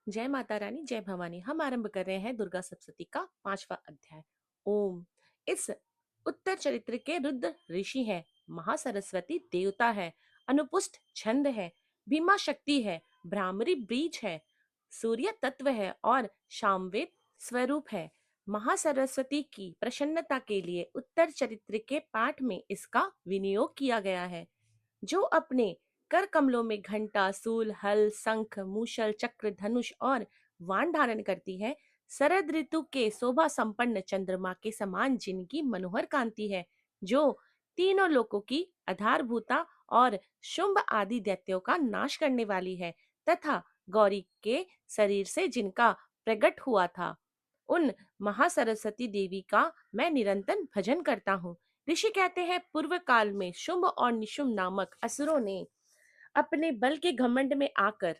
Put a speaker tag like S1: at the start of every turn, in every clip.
S1: जय माता रानी, जय भवानी। हम आरंभ कर रहे हैं दुर्गा सप्तशती का 5वां अध्याय। ओम। इस उत्तर चरित्र के रुद्र ऋषि है, महासरस्वती देवता है, अनुपुष्ट छंद है, भीमा शक्ति है, भ्रामरी बीज है, सूर्य तत्व है और शामवेद स्वरूप है। महासरस्वती की प्रसन्नता के लिए उत्तर चरित्र के पाठ में इसका विनियोग किया गया है। जो अपने कर कमलों में घंटा, सूल, हल, शंख, मूषल, चक्र, धनुष और वाण धारण करती है, शरद ऋतु के शोभा संपन्न चंद्रमा के समान जिनकी मनोहर कांति है, जो तीनों लोकों की आधारभूता और शुंभ आदि दैत्यों का नाश करने वाली है, तथा गौरी के शरीर से जिनका प्रकट हुआ था, उन महासरस्वती देवी का मैं निरंतर भजन करता हूँ। ऋषि कहते हैं, पूर्व काल में शुंभ और निशुंभ नामक असुरों ने अपने बल के घमंड में आकर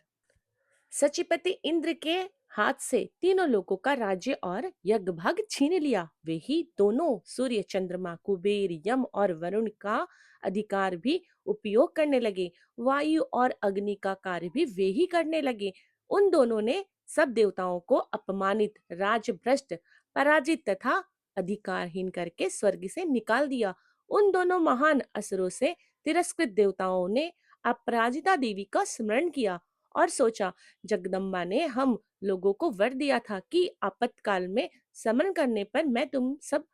S1: सचिपति इंद्र के हाथ से तीनों लोगों का राज्य और यज्ञ भाग छीन लिया। वे ही दोनों सूर्य, चंद्रमा, कुबेर, यम और वरुण का अधिकार भी उपयोग करने लगे। वायु और अग्नि का कार्य भी वे ही करने लगे। उन दोनों ने सब देवताओं को अपमानित, राजभ्रष्ट, पराजित तथा अधिकारहीन करके स्वर्ग से निकाल दिया। उन दोनों महान असुरों से तिरस्कृत देवताओं ने अपराजिता देवी का स्मरण किया और सोचा, जगदम्बा ने हम लोगों को वर दिया था कि आपातकाल में समन करने पर मैं तुम सब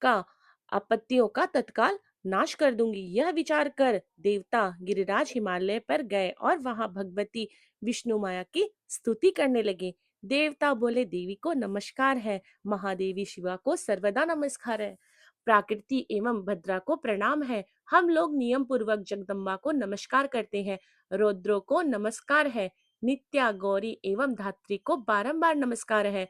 S1: का आपत्तियों का तत्काल नाश कर दूंगी। यह विचार कर देवता गिरिराज हिमालय पर गए और वहां भगवती विष्णु माया की स्तुति करने लगे। देवता बोले, देवी को नमस्कार है, महादेवी शिवा को सर्वदा नमस्कार है, प्राकृति एवं भद्रा को प्रणाम है। हम लोग नियम पूर्वक जगदम्बा को नमस्कार करते हैं। रुद्रो को नमस्कार है, नित्या, गौरी एवं धात्री को बारंबार नमस्कार है।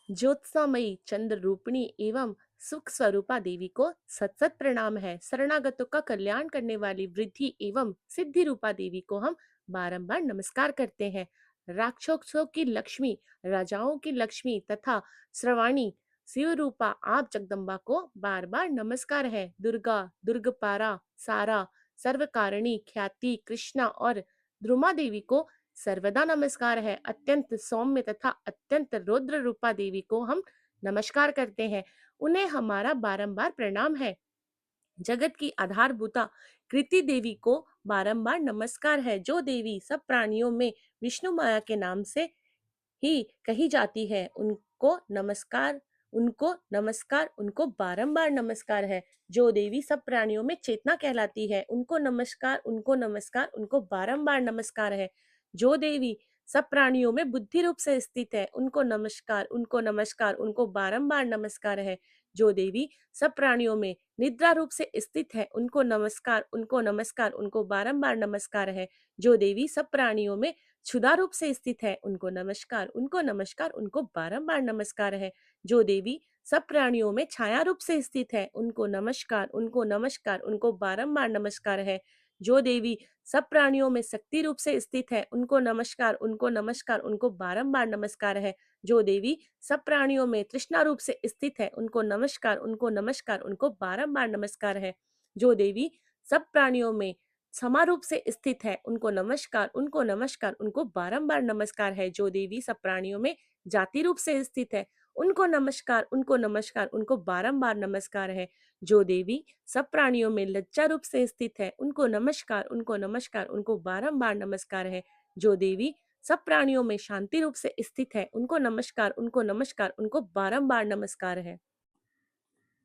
S1: ज्योत्सनामयी, चंद्र रूपिणी एवं सुख स्वरूपा देवी को सत सत प्रणाम है। शरणागतों का कल्याण करने वाली वृद्धि एवं सिद्धि रूपा देवी को हम बारंबार नमस्कार करते हैं। राक्षसों की लक्ष्मी, राजाओं की लक्ष्मी तथा श्रवाणी शिव रूपा आप जगदम्बा को बार बार नमस्कार है। दुर्गा, दुर्गपारा, सारा, सर्वकारिणी, ख्याति, कृष्णा और ध्रुमा देवी को सर्वदा नमस्कार है। अत्यंत सौम्य तथा अत्यंत रौद्र रूपा देवी को हम नमस्कार करते हैं, उन्हें हमारा बारंबार प्रणाम है। जगत की आधारभूता कृति देवी को बारंबार नमस्कार है। जो देवी सब प्राणियों में विष्णु माया के नाम से ही कही जाती है, उनको नमस्कार, उनको नमस्कार, उनको बारंबार नमस्कार है। जो देवी सब प्राणियों में चेतना कहलाती है, उनको नमस्कार, उनको नमस्कार, उनको बारंबार नमस्कार है। जो देवी सब प्राणियों में बुद्धि रूप से स्थित है, उनको नमस्कार, उनको नमस्कार, उनको बारंबार नमस्कार है। जो देवी सब प्राणियों में निद्रा रूप से स्थित है, उनको नमस्कार, उनको नमस्कार, उनको बारंबार नमस्कार है। जो देवी सब प्राणियों में क्षुधा रूप से स्थित है, उनको नमस्कार, उनको नमस्कार, उनको बारंबार नमस्कार है। जो देवी सब प्राणियों में छाया रूप से स्थित है, उनको नमस्कार, उनको नमस्कार, उनको बारंबार नमस्कार है। जो देवी सब प्राणियों में शक्ति रूप से स्थित है, उनको नमस्कार, उनको नमस्कार, उनको बारंबार नमस्कार है। जो देवी सब प्राणियों में तृष्णा रूप से स्थित है, उनको नमस्कार, उनको नमस्कार, उनको बारंबार नमस्कार है। जो देवी सब प्राणियों में समा रूप से स्थित है, उनको नमस्कार, उनको नमस्कार, उनको बारंबार नमस्कार है। जो देवी सब प्राणियों में जाति रूप से स्थित है, उनको नमस्कार, उनको नमस्कार, उनको बारंबार नमस्कार है। जो देवी सब प्राणियों में लज्जा रूप से स्थित है, उनको नमस्कार, उनको नमस्कार, उनको बारंबार नमस्कार है। जो देवी सब प्राणियों में शांति रूप से स्थित है, उनको नमस्कार, उनको नमस्कार, उनको बारंबार नमस्कार है।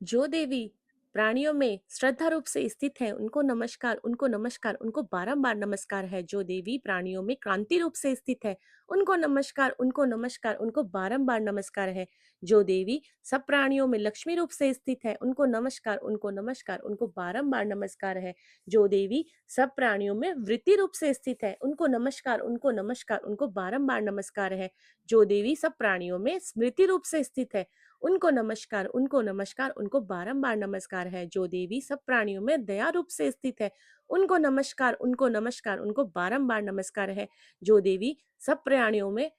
S1: जो देवी प्राणियों में श्रद्धा रूप से स्थित है, उनको नमस्कार, उनको नमस्कार, उनको बारंबार नमस्कार है। जो देवी प्राणियों में क्रांति रूप से स्थित है, उनको नमस्कार, उनको नमस्कार, उनको बारंबार नमस्कार है। जो देवी सब प्राणियों में लक्ष्मी रूप से स्थित है, उनको नमस्कार, उनको नमस्कार, उनको बारंबार नमस्कार है। जो देवी सब प्राणियों में वृत्ति रूप से स्थित है, उनको नमस्कार, उनको नमस्कार, उनको बारंबार नमस्कार है। जो देवी सब प्राणियों में स्मृति रूप से स्थित है, उनको नमस्कार, उनको नमस्कार, उनको बारंबार नमस्कार है। जो देवी सब प्राणियों में दया रूप से स्थित है, उनको नमस्कार, उनको नमस्कार, उनको बारंबार नमस्कार है। जो देवी सब प्राणियों में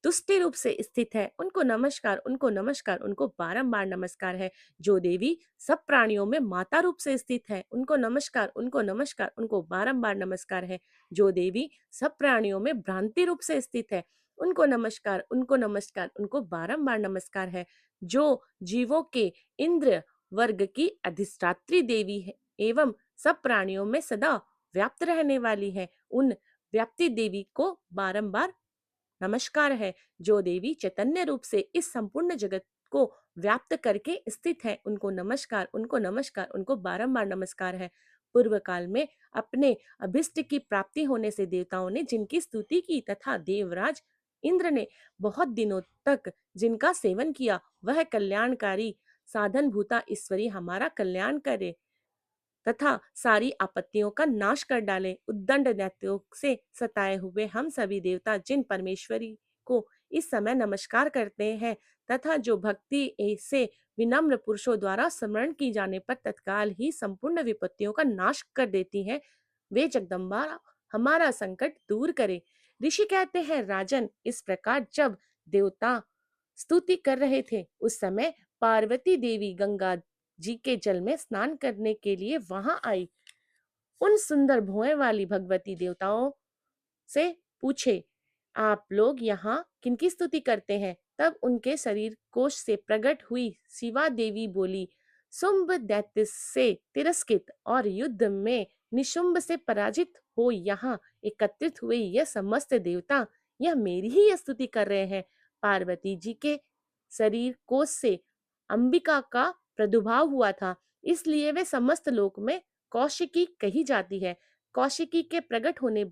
S1: तुष्टि रूप से स्थित है, उनको नमस्कार, उनको नमस्कार, उनको बारंबार नमस्कार है। जो देवी सब प्राणियों में माता रूप से स्थित है, उनको नमस्कार, उनको नमस्कार, उनको बारंबार नमस्कार है। जो देवी सब प्राणियों में भ्रांति रूप से स्थित है, उनको नमस्कार, उनको नमस्कार, उनको बारंबार नमस्कार है, जो जीवों के इंद्र वर्ग की अधिष्ठात्री देवी है एवं सब प्राणियों में सदा व्याप्त रहने वाली है। उन व्याप्ति देवी को बारंबार नमस्कार है। जो देवी चैतन्य रूप से इस संपूर्ण जगत को व्याप्त करके स्थित है, उनको नमस्कार, उनको नमस्कार, उनको बारंबार नमस्कार है। पूर्व काल में अपने अभिष्ट की प्राप्ति होने से देवताओं ने जिनकी स्तुति की तथा देवराज इंद्र ने बहुत दिनों तक जिनका सेवन किया, वह कल्याणकारी साधन भूता ईश्वरी हमारा कल्याण करे तथा सारी आपत्तियों का नाश कर डाले। उद्दंड दैत्यों से सताए हुए हम सभी देवता जिन परमेश्वरी को इस समय नमस्कार करते हैं तथा जो भक्ति से विनम्र पुरुषों द्वारा स्मरण की जाने पर तत्काल ही संपूर्ण विपत्तियों का नाश कर देती हैं, वे जगदम्बा हमारा संकट दूर करे। ऋषि कहते हैं, राजन, इस प्रकार जब देवता स्तुति कर रहे थे उस समय पार्वती देवी गंगा जी के जल में स्नान करने के लिए वहां आई। उन सुंदर भुएं वाली भगवती देवताओं से पूछे, आप लोग यहाँ किनकी स्तुति करते हैं? तब उनके शरीर कोश से प्रकट हुई शिवा देवी बोली, शुंभ दैत्य से तिरस्कृत और युद्ध में निशुंभ से पराजित हो यहाँ एकत्रित हुए यह समस्त देवता यह मेरी ही स्तुति कर रहे हैं। पार्वती जी के शरीर कोश से अंबिका का प्रादुर्भाव हुआ था, इसलिए वे समस्त लोक में कौशिकी कही जाती है। कौशिकी के प्रकट होने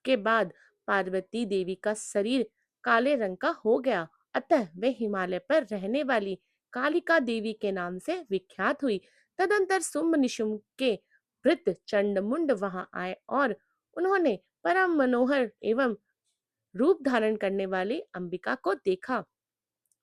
S1: के बाद पार्वती देवी का शरीर काले रंग का हो गया, अतः वे हिमालय पर रहने वाली कालिका देवी के नाम से विख्यात हुई। तदंतर शुंभ निशुंभ के वृत्त चंडमुंड वहां आए और उन्होंने परम मनोहर एवं रूप धारण करने वाली अंबिका को देखा।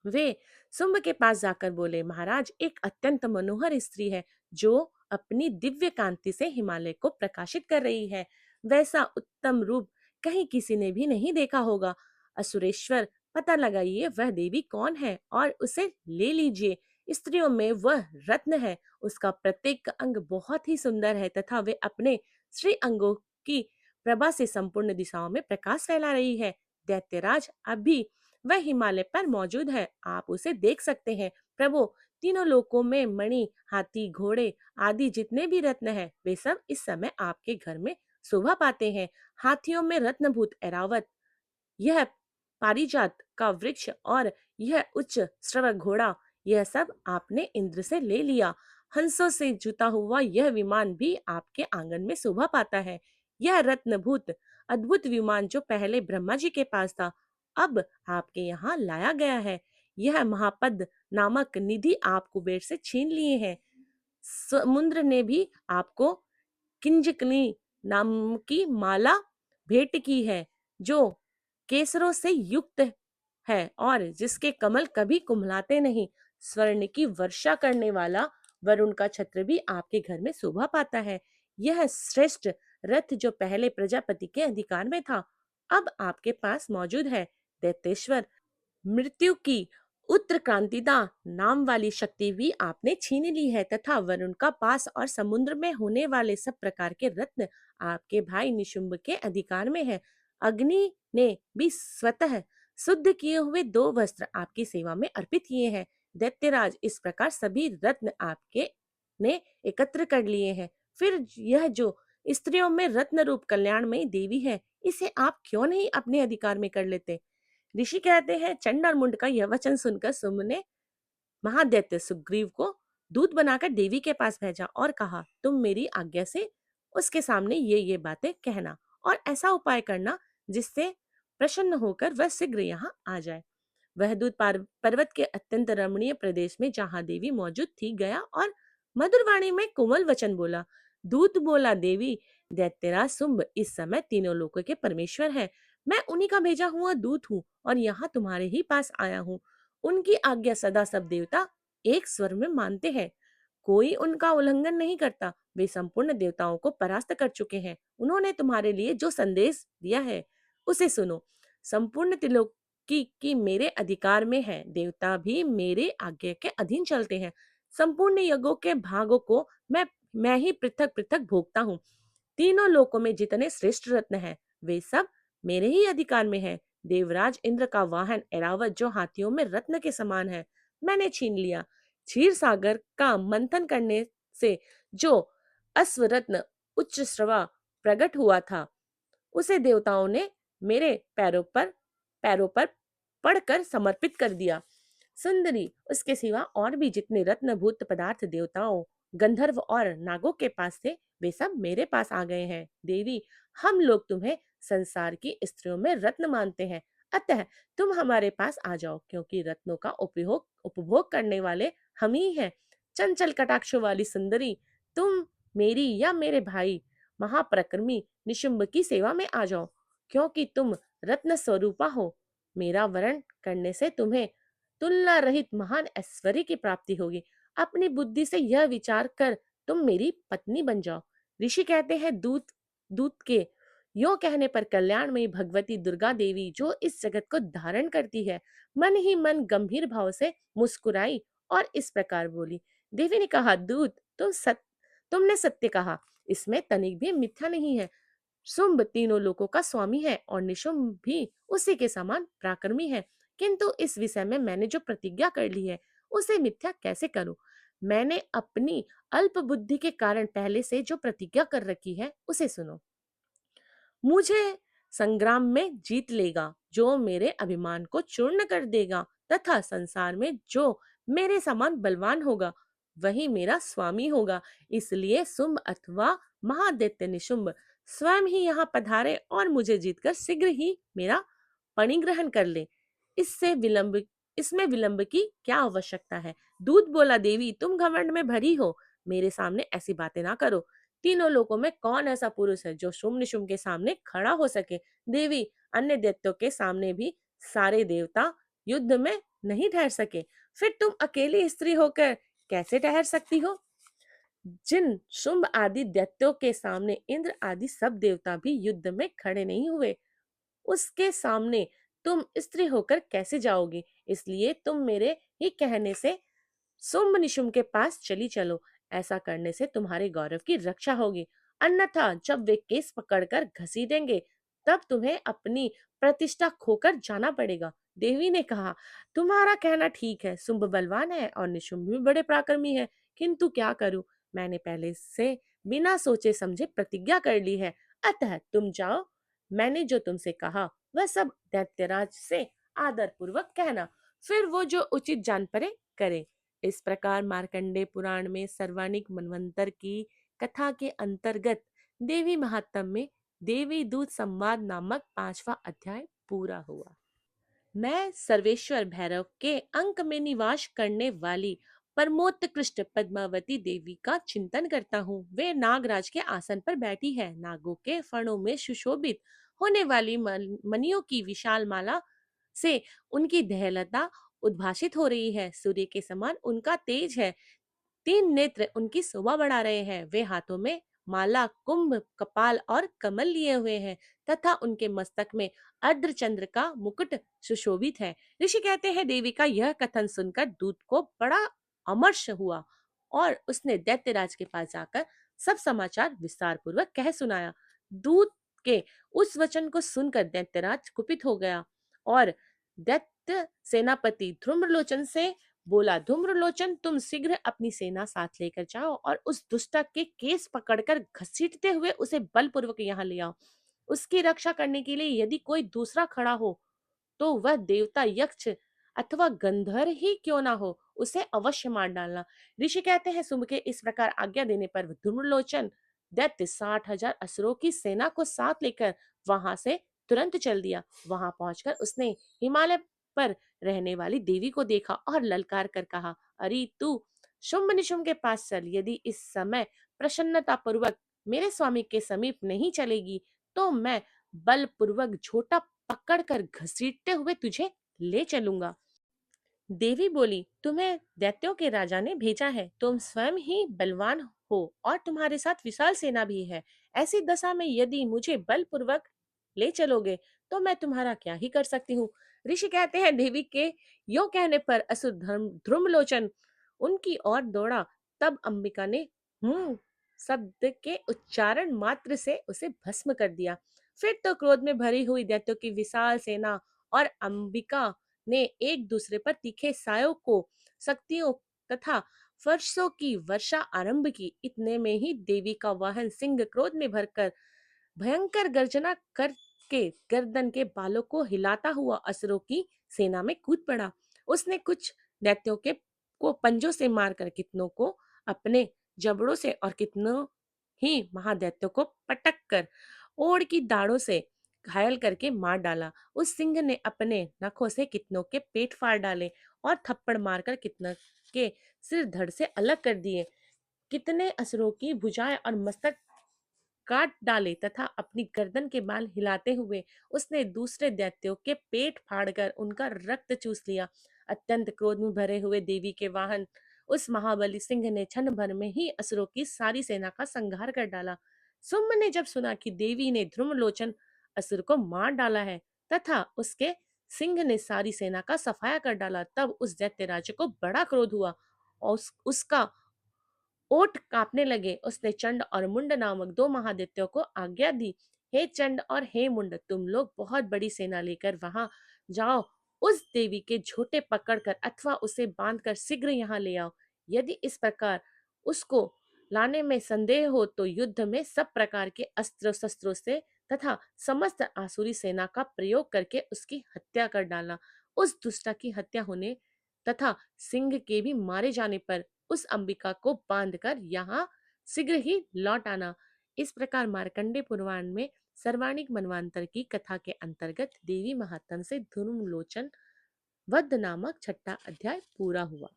S1: वे शुंभ के पास जाकर बोले, महाराज, एक अत्यंत मनोहर स्त्री है जो अपनी दिव्य कांति से हिमालय को प्रकाशित कर रही है। वैसा उत्तम रूप कहीं किसी ने भी नहीं देखा होगा। असुरेश्वर, पता लगाइए वह देवी कौन है और उसे ले लीजिए। स्त्रियों में वह रत्न है, उसका प्रत्येक अंग बहुत ही सुंदर है तथा वे अपने श्री अंगों की प्रभा से संपूर्ण दिशाओं में प्रकाश फैला रही है। दैत्यराज, अभी वह हिमालय पर मौजूद है, आप उसे देख सकते हैं। प्रभु, तीनों लोकों में मणि, हाथी, घोड़े आदि जितने भी रत्न हैं, वे सब इस समय आपके घर में शोभा पाते हैं। हाथियों में रत्नभूत ऐरावत, यह पारिजात का वृक्ष और यह उच्च श्रव घोड़ा, यह सब आपने इंद्र से ले लिया। हंसों से जुता हुआ यह विमान भी आपके आंगन में शोभा पाता है। यह रत्नभूत अद्भुत विमान जो पहले ब्रह्मा जी के पास था, अब आपके यहाँ लाया गया है। यह महापद नामक निधि आप कुबेर से छीन लिए हैं। समुद्र ने भी आपको किंजकनी नाम की माला भेंट की है, जो केसरों से युक्त है और जिसके कमल कभी कुम्हलाते नहीं। स्वर्ण की वर्षा करने वाला वरुण का छत्र भी आपके घर में शोभा पाता है। यह श्रेष्ठ रथ जो पहले प्रजापति के अधिकार में था, अब आपके पास मौजूद है। दैतेश्वर, मृत्यु की उत्क्रांतिदा नाम वाली शक्ति भी आपने छीन ली है तथा वरुण का पास और समुद्र में होने वाले सब प्रकार के रत्न आपके भाई निशुंभ के अधिकार में है। अग्नि ने भी स्वतः शुद्ध किए हुए 2 वस्त्र आपकी सेवा में अर्पित किए हैं। दैत्यराज, इस प्रकार सभी रत्न आपके ने एकत्र कर लिए हैं। फिर यह जो स्त्रियों में रत्न रूप कल्याणमयी देवी है, इसे आप क्यों नहीं अपने अधिकार में कर लेते? ऋषि कहते हैं, चंड और मुंड का यह वचन सुनकर शुंभ ने महादैत्य सुग्रीव को दूत बनाकर देवी के पास भेजा और कहा, तुम मेरी आज्ञा से उसके सामने ये बातें कहना और ऐसा उपाय करना जिससे प्रसन्न होकर वह शीघ्र यहाँ आ जाए। वह दूत पर्वत के अत्यंत रमणीय प्रदेश में जहाँ देवी मौजूद थी गया और मधुर वाणी में कोमल वचन बोला। दूत बोला, देवी, दैत्यराज शुंभ इस समय तीनों लोकों के परमेश्वर है। मैं उन्हीं का भेजा हुआ दूत हूँ और यहाँ तुम्हारे ही पास आया हूँ। उनकी आज्ञा सदा सब देवता एक स्वर में मानते हैं, कोई उनका उल्लंघन नहीं करता। वे संपूर्ण देवताओं को परास्त कर चुके हैं। उन्होंने तुम्हारे लिए जो संदेश दिया है उसे सुनो। संपूर्ण त्रिलोक की मेरे अधिकार में है, देवता भी मेरे आज्ञा के अधीन चलते हैं। संपूर्ण यज्ञों के भागों को मैं ही पृथक पृथक भोगता हूँ। तीनों लोकों में जितने श्रेष्ठ रत्न हैं, वे सब मेरे ही अधिकार में हैं। देवराज इंद्र का वाहन ऐरावत जो हाथियों में रत्न के समान है, मैंने छीन लिया। क्षीर सागर का मंथन करने से जो अश्वरत्न उच्च श्रवा प्रकट हुआ था, उसे देवताओं ने मेरे पैरों पर पड़कर समर्पित कर दिया। सुंदरी, उसके सिवा और भी जितने रत्नभूत पदार्थ देवताओं, गंधर्व और नागों के पास थे, वे सब मेरे पास आ गए हैं। देवी, हम लोग तुम्हें संसार की स्त्रियों में रत्न मानते हैं, अतः तुम हमारे पास आ जाओ, क्योंकि रत्नों का उपयोग उपभोग करने वाले हम ही हैं। चंचल कटाक्षों वाली सुंदरी, तुम मेरी या मेरे भाई महापराक्रमी निशुंभ की सेवा में आ जाओ, क्योंकि तुम रत्न स्वरूपा हो। मेरा वरण करने से तुम्हें तुलना रहित महान ऐश्वर्य की प्राप्ति होगी। अपनी बुद्धि से यह विचार कर तुम मेरी पत्नी बन जाओ। ऋषि कहते हैं, दूत दूत के यो कहने पर कल्याणमयी भगवती दुर्गा देवी, जो इस जगत को धारण करती है, मन ही मन गंभीर भाव से मुस्कुराई और इस प्रकार बोली। देवी ने कहा, दूत, तुमने सत्य कहा, इसमें तनिक भी मिथ्या नहीं है। शुंभ तीनों लोकों का स्वामी है और निशुंभ भी उसी के समान पराक्रमी है, किंतु इस विषय में मैंने जो प्रतिज्ञा कर ली है, उसे मिथ्या कैसे करूं? मैंने अपनी अल्प बुद्धि के कारण पहले से जो प्रतिज्ञा कर रखी है, उसे सुनो। मुझे संग्राम में जीत लेगा जो मेरे अभिमान को चूर्ण कर देगा, तथा संसार में जो मेरे समान बलवान होगा, वही मेरा स्वामी होगा। इसलिए शुंभ अथवा महादैत्य निशुंभ स्वयं ही यहाँ पधारे और मुझे जीतकर शीघ्र ही मेरा परिग्रहण कर ले। इससे विलंब इसमें विलंब की क्या आवश्यकता है? दूत बोला, देवी, तुम घमंड में भरी हो, मेरे सामने ऐसी बातें ना करो। तीनों लोकों में कौन ऐसा पुरुष है जो शुंभ निशुंभ के सामने खड़ा हो सके? देवी, अन्य दैत्यों के सामने भी सारे देवता युद्ध में नहीं ठहर सके, फिर तुम अकेली स्त्री होकर कैसे ठहर सकती हो? जिन शुंभ आदि दैत्यों के सामने इंद्र आदि सब देवता भी युद्ध में खड़े नहीं हुए, उसके सामने तुम स्त्री होकर कैसे जाओगी? इसलिए तुम मेरे ही कहने से शुंभ निशुंभ के पास चली चलो, ऐसा करने से तुम्हारे गौरव की रक्षा होगी। अन्यथा जब वे केस पकड़कर घसीटेंगे, तब तुम्हें अपनी प्रतिष्ठा खोकर जाना पड़ेगा। देवी ने कहा, तुम्हारा कहना ठीक है, शुंभ बलवान है और निशुंभ भी बड़े पराक्रमी है, किंतु क्या करूं, मैंने पहले से बिना सोचे समझे प्रतिज्ञा कर ली है, अतः तुम जाओ। मैंने जो तुमसे कहा वह सब दैत्यराज से आदर पूर्वक कहना, फिर वो जो उचित जान पड़े करे। इस प्रकार मार्कंडे पुराण में सर्वानिक मनवंतर की कथा के अंतर्गत देवी महात्म्य में देवी दूत संवाद नामक 5वां अध्याय पूरा हुआ। मैं सर्वेश्वर भैरव के अंक में निवास करने वाली परमोत्कृष्ट पद्मावती देवी का चिंतन करता हूँ। वे नागराज के आसन पर बैठी है। नागों के फणों में सुशोभित होने वाली मणियों की विशाल माला से उनकी दहलता उद्भासित हो रही है। सूर्य के समान उनका तेज है। 3 नेत्र उनकी शोभा बढ़ा रहे हैं। वे हाथों में माला, कुंभ, कपाल और कमल लिए हुए हैं तथा उनके मस्तक में अर्धचंद्र का मुकुट सुशोभित है। ऋषि कहते हैं, देवी का यह कथन सुनकर दूत को बड़ा अमर्ष हुआ और उसने दैत्यराज के पास जाकर सब समाचार विस्तार पूर्वक कह सुनाया। दूत के उस वचन को सुनकर दैत्यराज कुपित हो गया और दैत्य सेनापति धूम्रलोचन से बोला, धूम्रलोचन, तुम शीघ्र अपनी सेना साथ लेकर जाओ और उस दुष्टा के केस पकड़कर घसीटते हुए उसे बलपूर्वक यहाँ ले आओ। उसकी रक्षा करने के लिए यदि कोई दूसरा खड़ा हो, तो वह देवता, यक्ष अथवा गंधर्व ही क्यों ना हो, उसे अवश्य मार डालना। ऋषि कहते हैं, शुंभ के इस प्रकार आज्ञा देने पर धूम्रलोचन दैत्य 60,000 असुरों की सेना को साथ लेकर वहां से तुरंत चल दिया। वहां पहुंचकर उसने हिमालय पर रहने वाली देवी को देखा और ललकार कर कहा, अरे तू शुंभ निशुंभ के पास चल। यदि इस समय प्रसन्नता पूर्वक मेरे स्वामी के समीप नहीं चलेगी, तो मैं बलपूर्वक झोटा पकड़कर घसीटते हुए तुझे ले चलूंगा। देवी बोली, तुम्हें दैत्यों के राजा ने भेजा है, तुम स्वयं ही बलवान हो और तुम्हारे साथ विशाल सेना भी है। ऐसी दशा में यदि मुझे बलपूर्वक ले चलोगे, तो मैं तुम्हारा क्या ही कर सकती हूँ। ऋषि कहते हैं, देवी के यो कहने पर असुर ध्रुमलोचन उनकी ओर दौड़ा। तब अंबिका ने शब्द के उच्चारण मात्र से उसे भस्म कर दिया। फिर तो क्रोध में भरी हुई दैत्यों की विशाल सेना और अंबिका ने एक दूसरे पर तीखे सायों को शक्तियों तथा फर्शों की वर्षा आरंभ की। इतने में ही देवी का वाहन सिंह क्रोध में भरकर भयंकर गर्जना करके गर्दन के बालों को हिलाता हुआ असुरों की सेना में कूद पड़ा। उसने कुछ दैत्यों के को पंजों से मारकर कितनों को अपने जबड़ों से और कितनों ही महादैत्यों को पटक कर ओड़ की दाढ़ों से घायल करके मार डाला। उस सिंह ने अपने नखों से कितनों के पेट फाड़ डाले और थप्पड़ मारकर कितनों के सिर धड़ से अलग कर दिए। कितने असुरों की भुजाएं और मस्तक काट डाले तथा अपनी गर्दन के बाल हिलाते हुए उसने दूसरे दैत्यों के पेट फाड़कर उनका रक्त चूस लिया। अत्यंत क्रोध में भरे हुए देवी के वाहन उस महाबली सिंह ने क्षण भर में ही असुरों की सारी सेना का संहार कर डाला। सुम्ब ने जब सुना कि देवी ने ध्रुमलोचन असुर को मार डाला है तथा उसके सिंह ने सारी सेना का सफाया कर डाला, तब उस दैत्य राजा को बड़ा क्रोध हुआ और उसका ओठ कांपने लगे। उसने चंड और मुंड नामक दो महादित्यों को आज्ञा दी, हे चंड और हे मुंड, तुम लोग बहुत बड़ी सेना लेकर वहां जाओ। उस देवी के झोटे पकड़कर अथवा उसे बांधकर शीघ्र यहाँ ले आओ। यदि इस प्रकार उसको लाने में संदेह हो तो युद्ध में सब प्रकार के अस्त्र शस्त्रों से तथा समस्त आसुरी सेना का प्रयोग करके उसकी हत्या कर डालना। उस दुष्टा की हत्या होने तथा सिंह के भी मारे जाने पर उस अंबिका को बांधकर यहाँ शीघ्र ही लौट आना। इस प्रकार मार्कंडे पुराण में सर्वाणिक मनवांतर की कथा के अंतर्गत देवी महात्म से धनुर्लोचन वध नामक छठा अध्याय पूरा हुआ।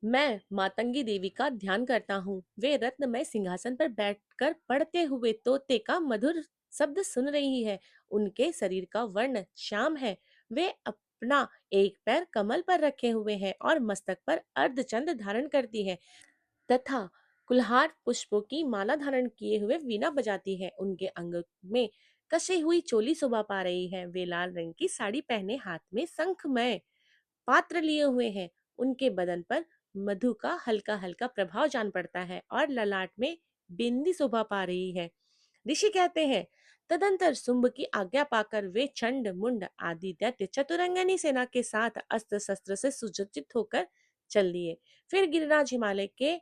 S1: मैं मातंगी देवी का ध्यान करता हूँ। वे रत्नमय सिंहासन पर बैठकर पढ़ते हुए तोते का मधुर शब्द सुन रही है। उनके शरीर का वर्ण श्याम है। वे अपना एक पैर कमल पर रखे हुए हैं और मस्तक पर अर्धचंद्र धारण करती है तथा कुल्हार पुष्पों की माला धारण किए हुए वीणा बजाती है। उनके अंग में कसी हुई चोली शोभा पा रही है। वे लाल रंग की साड़ी पहने हाथ में शंखमय पात्र लिए हुए हैं। उनके बदन पर मधु का हल्का हल्का प्रभाव जान पड़ता है और ललाट में बिंदी शोभा पा रही है। ऋषि कहते हैं, तदंतर शुंभ की आज्ञा पाकर वे चंड मुंड आदि दैत्य चतुरंगनी सेना के साथ अस्त्र शस्त्र से सुसज्जित होकर चल दिए। फिर गिरिराज हिमालय के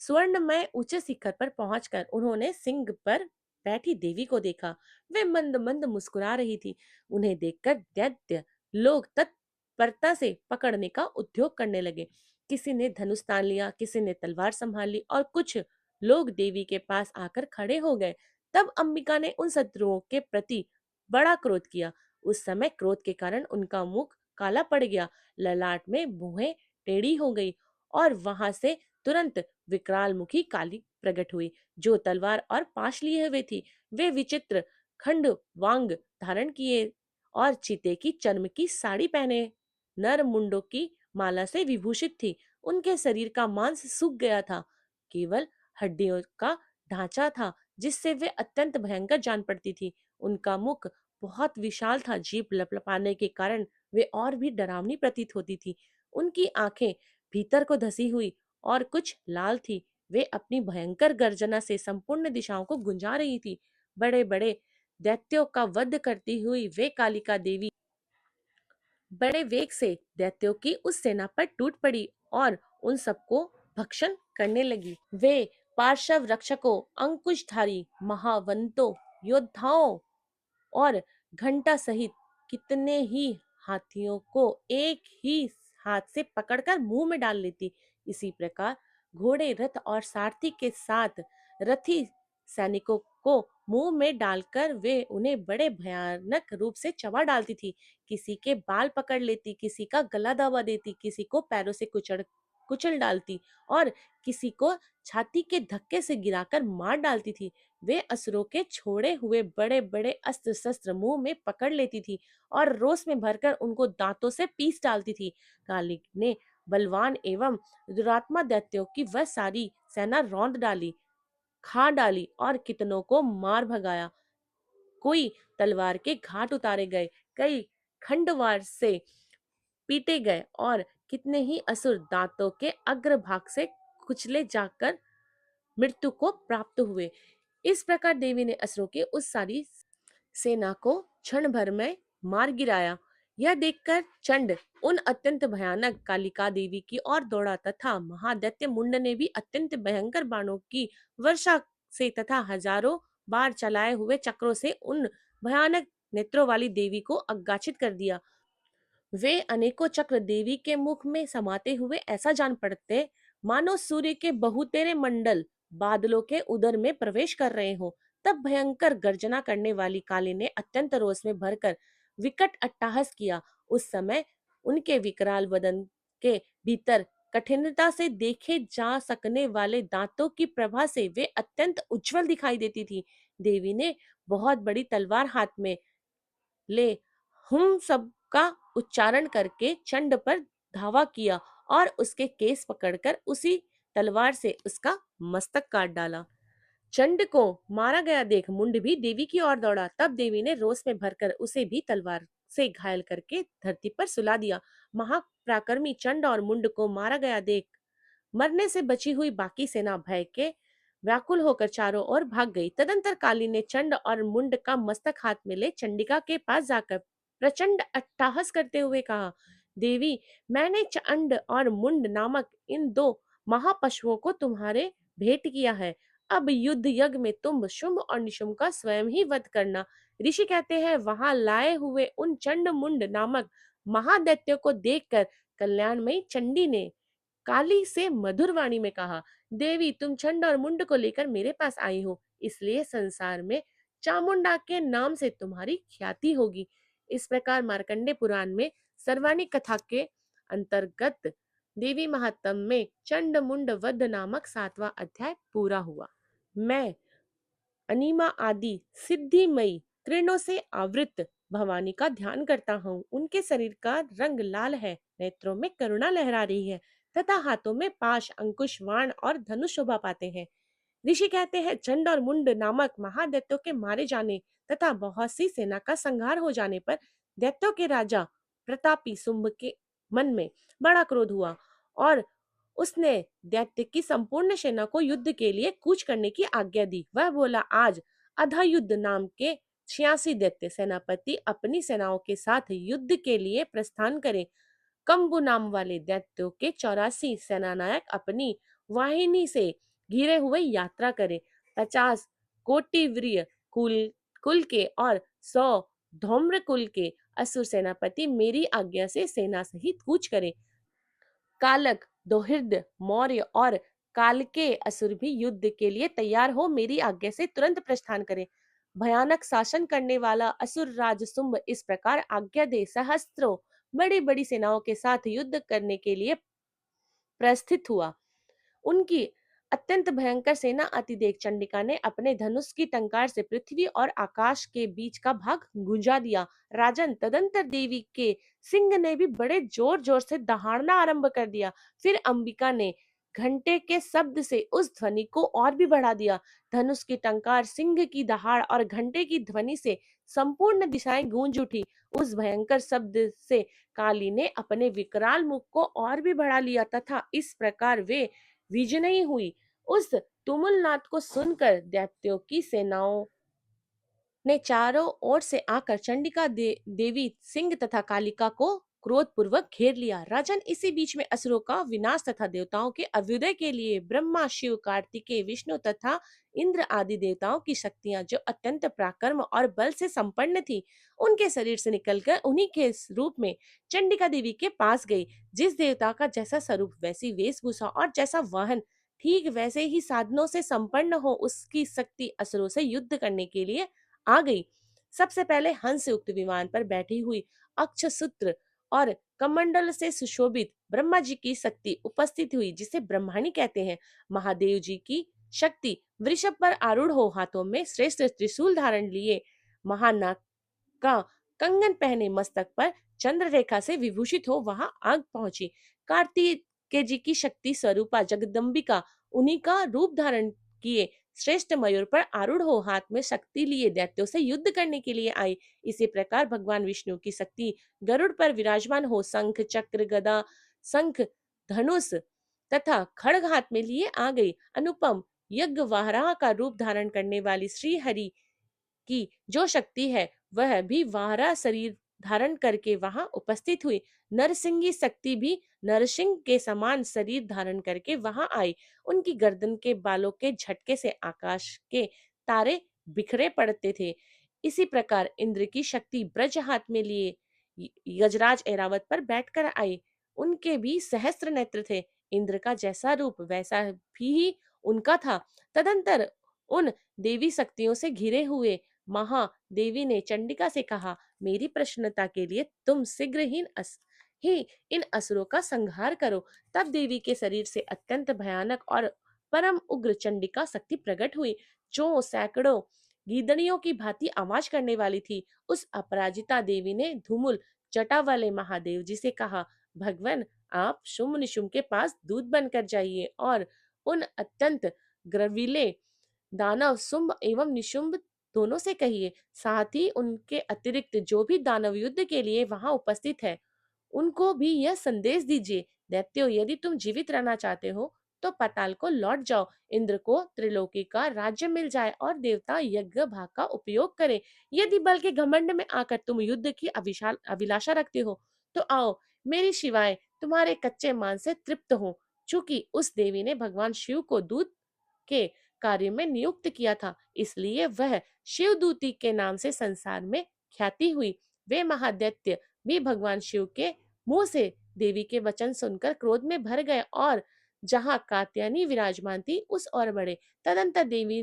S1: स्वर्णमय ऊंचे शिखर पर पहुंचकर उन्होंने सिंह पर बैठी देवी को देखा। वे मंद मंद मुस्कुरा रही थी। उन्हें देखकर दैत्य लोग तत्परता से पकड़ने का उद्योग करने लगे। किसी ने धनुष तान लिया, किसी ने तलवार संभाल ली और कुछ लोग देवी के पास आकर खड़े हो गए। तब अंबिका ने उन शत्रुओं के प्रति बड़ा क्रोध किया। उस समय क्रोध के कारण उनका मुख काला पड़ गया, ललाट में मुहें टेढ़ी हो गई और वहां से तुरंत विकराल मुखी काली प्रकट हुई, जो तलवार और पाश लिए हुए थी। वे विचित्र खंड वांग धारण किए और चीते की चर्म की साड़ी पहने नर मुंडों की माला से विभूषित थी। उनके शरीर का मांस सूख गया था, केवल हड्डियों का ढांचा था जिससे वे अत्यंत भयंकर जान पड़ती थी। उनका मुख बहुत विशाल था, जीभ लपलपाने के कारण वे और भी डरावनी प्रतीत होती थी। उनकी आंखें भीतर को धसी हुई और कुछ लाल थी। वे अपनी भयंकर गर्जना से संपूर्ण दिशाओं को गुंजा रही थी। बड़े बड़े दैत्यों का वध करती हुई वे कालिका देवी बड़े वेग से दैत्यों की उस सेना पर टूट पड़ी और उन सबको भक्षण करने लगी। वे पार्श्व रक्षकों, अंकुशधारी महावंतों, योद्धाओं और घंटा सहित कितने ही हाथियों को एक ही हाथ से पकड़कर मुंह में डाल लेती। इसी प्रकार घोड़े, रथ और सारथी के साथ रथी सैनिकों को मुंह में डालकर वे उन्हें बड़े भयानक रूप से चबा डालती थी। किसी के बाल पकड़ लेती, किसी का गला दबा देती, किसी को पैरों से कुचल कुचल डालती और किसी को छाती के धक्के से गिराकर मार डालती थी। वे असुरों के छोड़े हुए बड़े बड़े अस्त्र शस्त्र मुंह में पकड़ लेती थी और रोष में भरकर उनको दांतों से पीस डालती थी। काली ने बलवान एवं दुरात्मा दैत्यों की वह सारी सेना रौंद डाली, खा डाली और कितनों को मार भगाया। कोई तलवार के घाट उतारे गए, कई खंडवार से पीटे गए और कितने ही असुर दांतों के अग्रभाग से कुचले जाकर मृत्यु को प्राप्त हुए। इस प्रकार देवी ने असुरों की उस सारी सेना को क्षण भर में मार गिराया। यह देखकर चंड उन अत्यंत भयानक कालिका देवी की ओर दौड़ा तथा महादैत्य मुंड ने भी अत्यंत भयंकर बाणों की वर्षा से तथा हजारों बार चलाए हुए चक्रों से उन भयानक नेत्रों वाली देवी को अग्गाछित कर दिया। वे अनेकों चक्र देवी के मुख में समाते हुए ऐसा जान पड़ते मानो सूर्य के बहुतेरे मंडल बादलों के उदर में प्रवेश कर रहे हो। तब भयंकर गर्जना करने वाली काली ने अत्यंत रोष में भरकर विकट अट्टहास किया। उस समय उनके विकराल वदन के भीतर कठिनता से देखे जा सकने वाले दांतों की प्रभा से वे अत्यंत उज्जवल दिखाई देती थी। देवी ने बहुत बड़ी तलवार हाथ में ले हम सब का उच्चारण करके चंड पर धावा किया और उसके केस पकड़कर उसी तलवार से उसका मस्तक काट डाला। चंड को मारा गया देख मुंड भी देवी की ओर दौड़ा। तब देवी ने रोष में भरकर उसे भी तलवार से घायल करके धरती पर सुला दिया। महापराक्रमी चंड और मुंड को मारा गया देख मरने से बची हुई बाकी सेना भय के व्याकुल होकर चारों ओर भाग गई। तदंतर काली ने चंड और मुंड का मस्तक हाथ में ले चंडिका के पास जाकर प्रचंड अट्टहास करते हुए कहा, देवी, मैंने चंड और मुंड नामक इन दो महापशुओं को तुम्हारे भेंट किया है। अब युद्ध यज्ञ में तुम शुंभ और निशुंभ का स्वयं ही वध करना। ऋषि कहते हैं वहां लाए हुए उन चंड मुंड नामक महादैत्यों को देखकर कल्याणमयी चंडी ने काली से मधुर वाणी में कहा, देवी, तुम चंड और मुंड को लेकर मेरे पास आई हो, इसलिए संसार में चामुंडा के नाम से तुम्हारी ख्याति होगी। इस प्रकार मार्कंडे पुराण में सर्वाणी कथा के अंतर्गत देवी महात्म में चंड मुंड वध नामक 7वां अध्याय पूरा हुआ। मैं अनिमा आदि सिद्धिमयी किरणों से आवृत भवानी का ध्यान करता हूँ। उनके शरीर का रंग लाल है, नेत्रों में करुणा लहरा रही है तथा हाथों में पाश, अंकुश, बाण और धनुष शोभा पाते हैं। ऋषि कहते हैं चंड और मुंड नामक महादैत्यों के मारे जाने तथा बहुत सी सेना का संहार हो जाने पर दैत्यों के राजा प्रतापी शुंभ के मन में बड़ा क्रोध हुआ और उसने दैत्य की संपूर्ण सेना को युद्ध के लिए कूच करने की आज्ञा दी। वह बोला, आज अधायुद्ध नाम के 86 दैत्य सेनापति अपनी सेनाओं के साथ युद्ध के लिए प्रस्थान करें। कंबु नाम वाले दैत्यों के 84 सेनानायक अपनी वाहिनी से घिरे हुए यात्रा करें। 50 कोटिवीर्य कुल के और 100 धौम्र कुल के असुर सेनापति मेरी आज्ञा से सेना सहित कूच करें। कालक, दोहिर्द, मौर्य और काल के असुर भी युद्ध के लिए तैयार हो मेरी आज्ञा से तुरंत प्रस्थान करें। भयानक शासन करने वाला असुर राज शुंभ इस प्रकार आज्ञा दे सहस्त्रों बड़ी बड़ी सेनाओं के साथ युद्ध करने के लिए प्रस्थित हुआ। उनकी अत्यंत भयंकर सेना आती देख चंडिका ने अपने धनुष की टंकार से पृथ्वी और आकाश के बीच का भाग गुंजा दिया। राजन, तदंतर देवी के सिंह ने भी बड़े जोर जोर से दहाड़ना आरंभ कर दिया। फिर अंबिका ने घंटे के शब्द से उस ध्वनि को और भी बढ़ा दिया। धनुष की टंकार, सिंह की दहाड़ और घंटे की ध्वनि से संपूर्ण दिशाएं गूंज उठी। उस भयंकर शब्द से काली ने अपने विकराल मुख को और भी बढ़ा लिया तथा इस प्रकार वे विजयी हुई। उस तुमुलनाद को सुनकर दैत्यों की सेनाओं ने चारों ओर से आकर चंडिका देवी, सिंह तथा कालिका को क्रोध पूर्वक घेर लिया। राजन, इसी बीच में असुरों का विनाश तथा देवताओं के अभ्युदय के लिए ब्रह्मा, शिव, कार्तिकेय, विष्णु तथा इंद्र आदि देवताओं की शक्तियां जो अत्यंत पराक्रम और बल से संपन्न थी, उनके शरीर से निकलकर उन्हीं के रूप में चंडिका देवी के पास गई। जिस देवता का जैसा स्वरूप, वैसी वेशभूषा और जैसा वाहन, ठीक वैसे ही साधनों से संपन्न हो, उसकी शक्ति असुरों से युद्ध करने के लिए आ गई। सबसे पहले हंस युक्त विमान पर बैठी हुई अक्षसूत्र और कमंडल से सुशोभित ब्रह्मा जी की शक्ति उपस्थित हुई, जिसे ब्रह्माणी कहते हैं। महादेव जी की शक्ति वृषभ पर आरूढ़ हो, हाथों में श्रेष्ठ त्रिशूल धारण लिए, महानाग का कंगन पहने, मस्तक पर चंद्र रेखा से विभूषित हो वहां आग पहुंची। कार्तिकेय जी की शक्ति स्वरूपा जगदम्बिका उन्हीं का रूप धारण किए श्रेष्ठ मयूर पर आरूढ़ हो, हाथ में शक्ति लिए दैत्यों से युद्ध करने के लिए आई। इसी प्रकार भगवान विष्णु की शक्ति गरुड़ पर विराजमान हो, शंख, चक्र, गदा, शंख, धनुष तथा खड़ग हाथ में लिए आ गई। अनुपम यज्ञ वाहरा का रूप धारण करने वाली श्री हरि की जो शक्ति है, वह भी वाहरा शरीर धारण करके वहां उपस्थित हुई। नरसिंगी शक्ति भी नरसिंह के समान शरीर धारण करके वहां आई। उनकी गर्दन के बालों के झटके से आकाश के तारे बिखरे पड़ते थे। इसी प्रकार इंद्र की शक्ति ब्रज हाथ में लिए गजराज ऐरावत पर बैठकर आई। उनके भी सहस्त्र नेत्र थे। इंद्र का जैसा रूप वैसा भी उनका था। तदंतर उन देवी शक्तियों से घिरे हुए महादेवी ने चंडिका से कहा, मेरी प्रसन्नता के लिए तुम शीघ्र ही इन असुरों का संहार करो। तब देवी के शरीर से अत्यंत भयानक और परम उग्र चंडिका शक्ति प्रकट हुई, जो सैकड़ों गीदड़ियों की भांति आवाज करने वाली थी। उस अपराजिता देवी ने धूमुल जटा वाले महादेव जी से कहा, भगवान, आप शुंभ निशुंभ के पास दूत बनकर जाइए और उन अत्यंत ग्रविले दानव शुंभ एवं निशुंभ दोनों से कहिए, साथ ही उनके अतिरिक्त जो भी दानव युद्ध के लिए वहां उपस्थित है, उनको भी यह संदेश दीजिए, दैत्यो, यदि तुम जीवित रहना चाहते हो तो पताल को लौट जाओ। इंद्र को त्रिलोकी का राज्य मिल जाए और देवता यज्ञ भाग का उपयोग करे। यदि बल के घमंड में आकर तुम युद्ध की अविशाल अभिलाषा रखते हो तो आओ, मेरी शिवाय तुम्हारे कच्चे मान से तृप्त हो। चूंकि उस देवी ने भगवान शिव को दूत के कार्य में नियुक्त किया था, इसलिए वह शिवदूती के नाम से संसार में ख्याति हुई। वे महादैत्य भी भगवान शिव के मुंह से देवी के वचन सुनकर क्रोध में भर गए और जहां कात्यायनी विराजमान थी उस ओर बढ़े। तदंतर देवी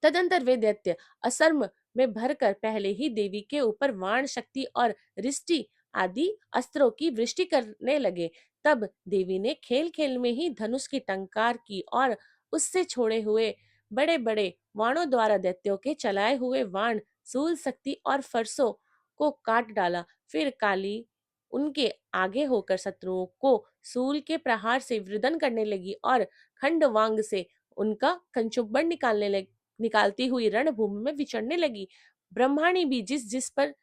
S1: तदंतर वे दैत्य असर्म में भरकर पहले ही देवी के ऊपर वाण शक्ति और रिष्टि आदि अस्त्रों की वृष्टि करने लगे। तब देवी ने खेल खेल में ही धनुष की टंकार की और उससे छोड़े हुए बड़े बड़े वाणों द्वारा दैत्यों के चलाए हुए वाण, सूल शक्ति और फरसों को काट डाला। फिर काली उनके आगे होकर शत्रुओं को सूल के प्रहार से वृदन करने लगी और खंडवांग से उनका कंचुबड़ निकालती हुई रणभूमि में विचरने लगी। ब्रह्माणी भी जिस जिस पर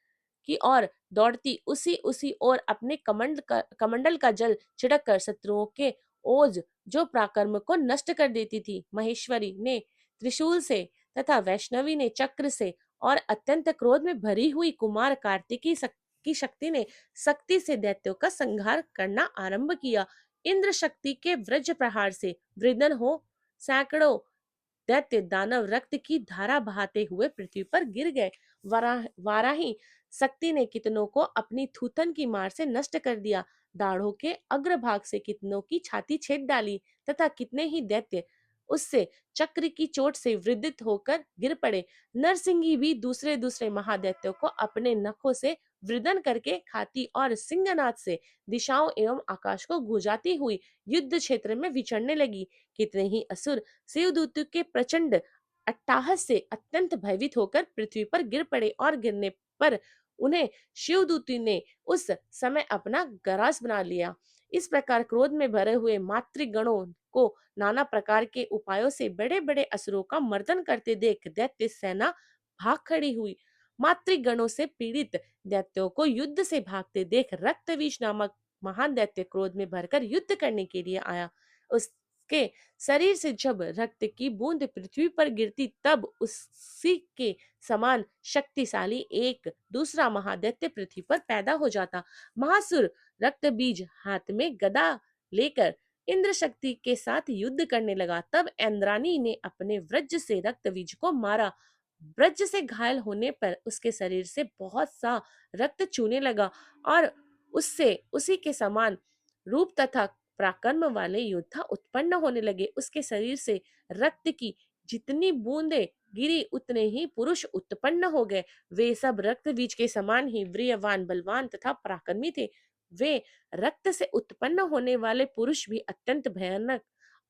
S1: की ओर दौड़ती उसी उसी ओर अपने कमंडल का जल छिड़क कर शत्रुओं के ओज जो पराक्रम को नष्ट कर देती थी। महेश्वरी ने त्रिशूल से तथा वैष्णवी ने चक्र से और अत्यंत क्रोध में भरी हुई कुमार कार्तिकी की शक्ति ने शक्ति से दैत्यों का संहार करना आरंभ किया। इंद्र शक्ति के वज्र प्रहार से वृदन हो सैकड़ों दैत्य दानव रक्त की धारा बहाते हुए पृथ्वी पर गिर गए। वाराही शक्ति ने कितनों को अपनी थूथन की मार से नष्ट कर दिया। दाढ़ों के अग्रभाग से कितनों की छाती छेद डाली तथा कितने ही दैत्य उससे चक्र की चोट से वृद्धित होकर गिर पड़े। नरसिंही भी दूसरे दूसरे महादैत्यों को अपने नखों से वृदन करके खाती और सिंहनाद से दिशाओं एवं आकाश को गुजाती हुई युद्ध क्षेत्र में विचरने लगी। कितने ही असुर शिवदूत के प्रचंड अट्टाहस से अत्यंत भयभीत होकर पृथ्वी पर गिर पड़े और गिरने पर उन्हें शिवदूती ने उस समय अपना गरास बना लिया। इस प्रकार क्रोध में भरे हुए मातृगणों को नाना प्रकार के उपायों से बड़े बड़े असुरों का मर्दन करते देख दैत्य सेना भाग खड़ी हुई। मातृगणों से पीड़ित दैत्यों को युद्ध से भागते देख रक्तवीष नामक महान दैत्य क्रोध में भरकर युद्ध करने के लिए आया। उसके शरीर से जब रक्त की बूंद पृथ्वी पर गिरती तब उसी के समान शक्तिशाली एक दूसरा महादैत्य पृथ्वी पर पैदा हो जाता। महासुर रक्त बीज हाथ में गदा लेकर इंद्र शक्ति के साथ युद्ध करने लगा। तब इंद्राणी ने अपने वज्र से रक्त बीज को मारा। वज्र से घायल होने पर उसके शरीर से बहुत सा रक्त चूने लगा और उससे उसी के समान रूप तथा पराक्रम वाले योद्धा उत्पन्न होने लगे। उसके शरीर से रक्त की जितनी बूंदें गिरी उतने ही पुरुष उत्पन्न हो गए। वे सब रक्त बीज के समान ही वीर्यवान, बलवान तथा पराक्रमी थे। वे रक्त से उत्पन्न होने वाले पुरुष भी अत्यंत भयानक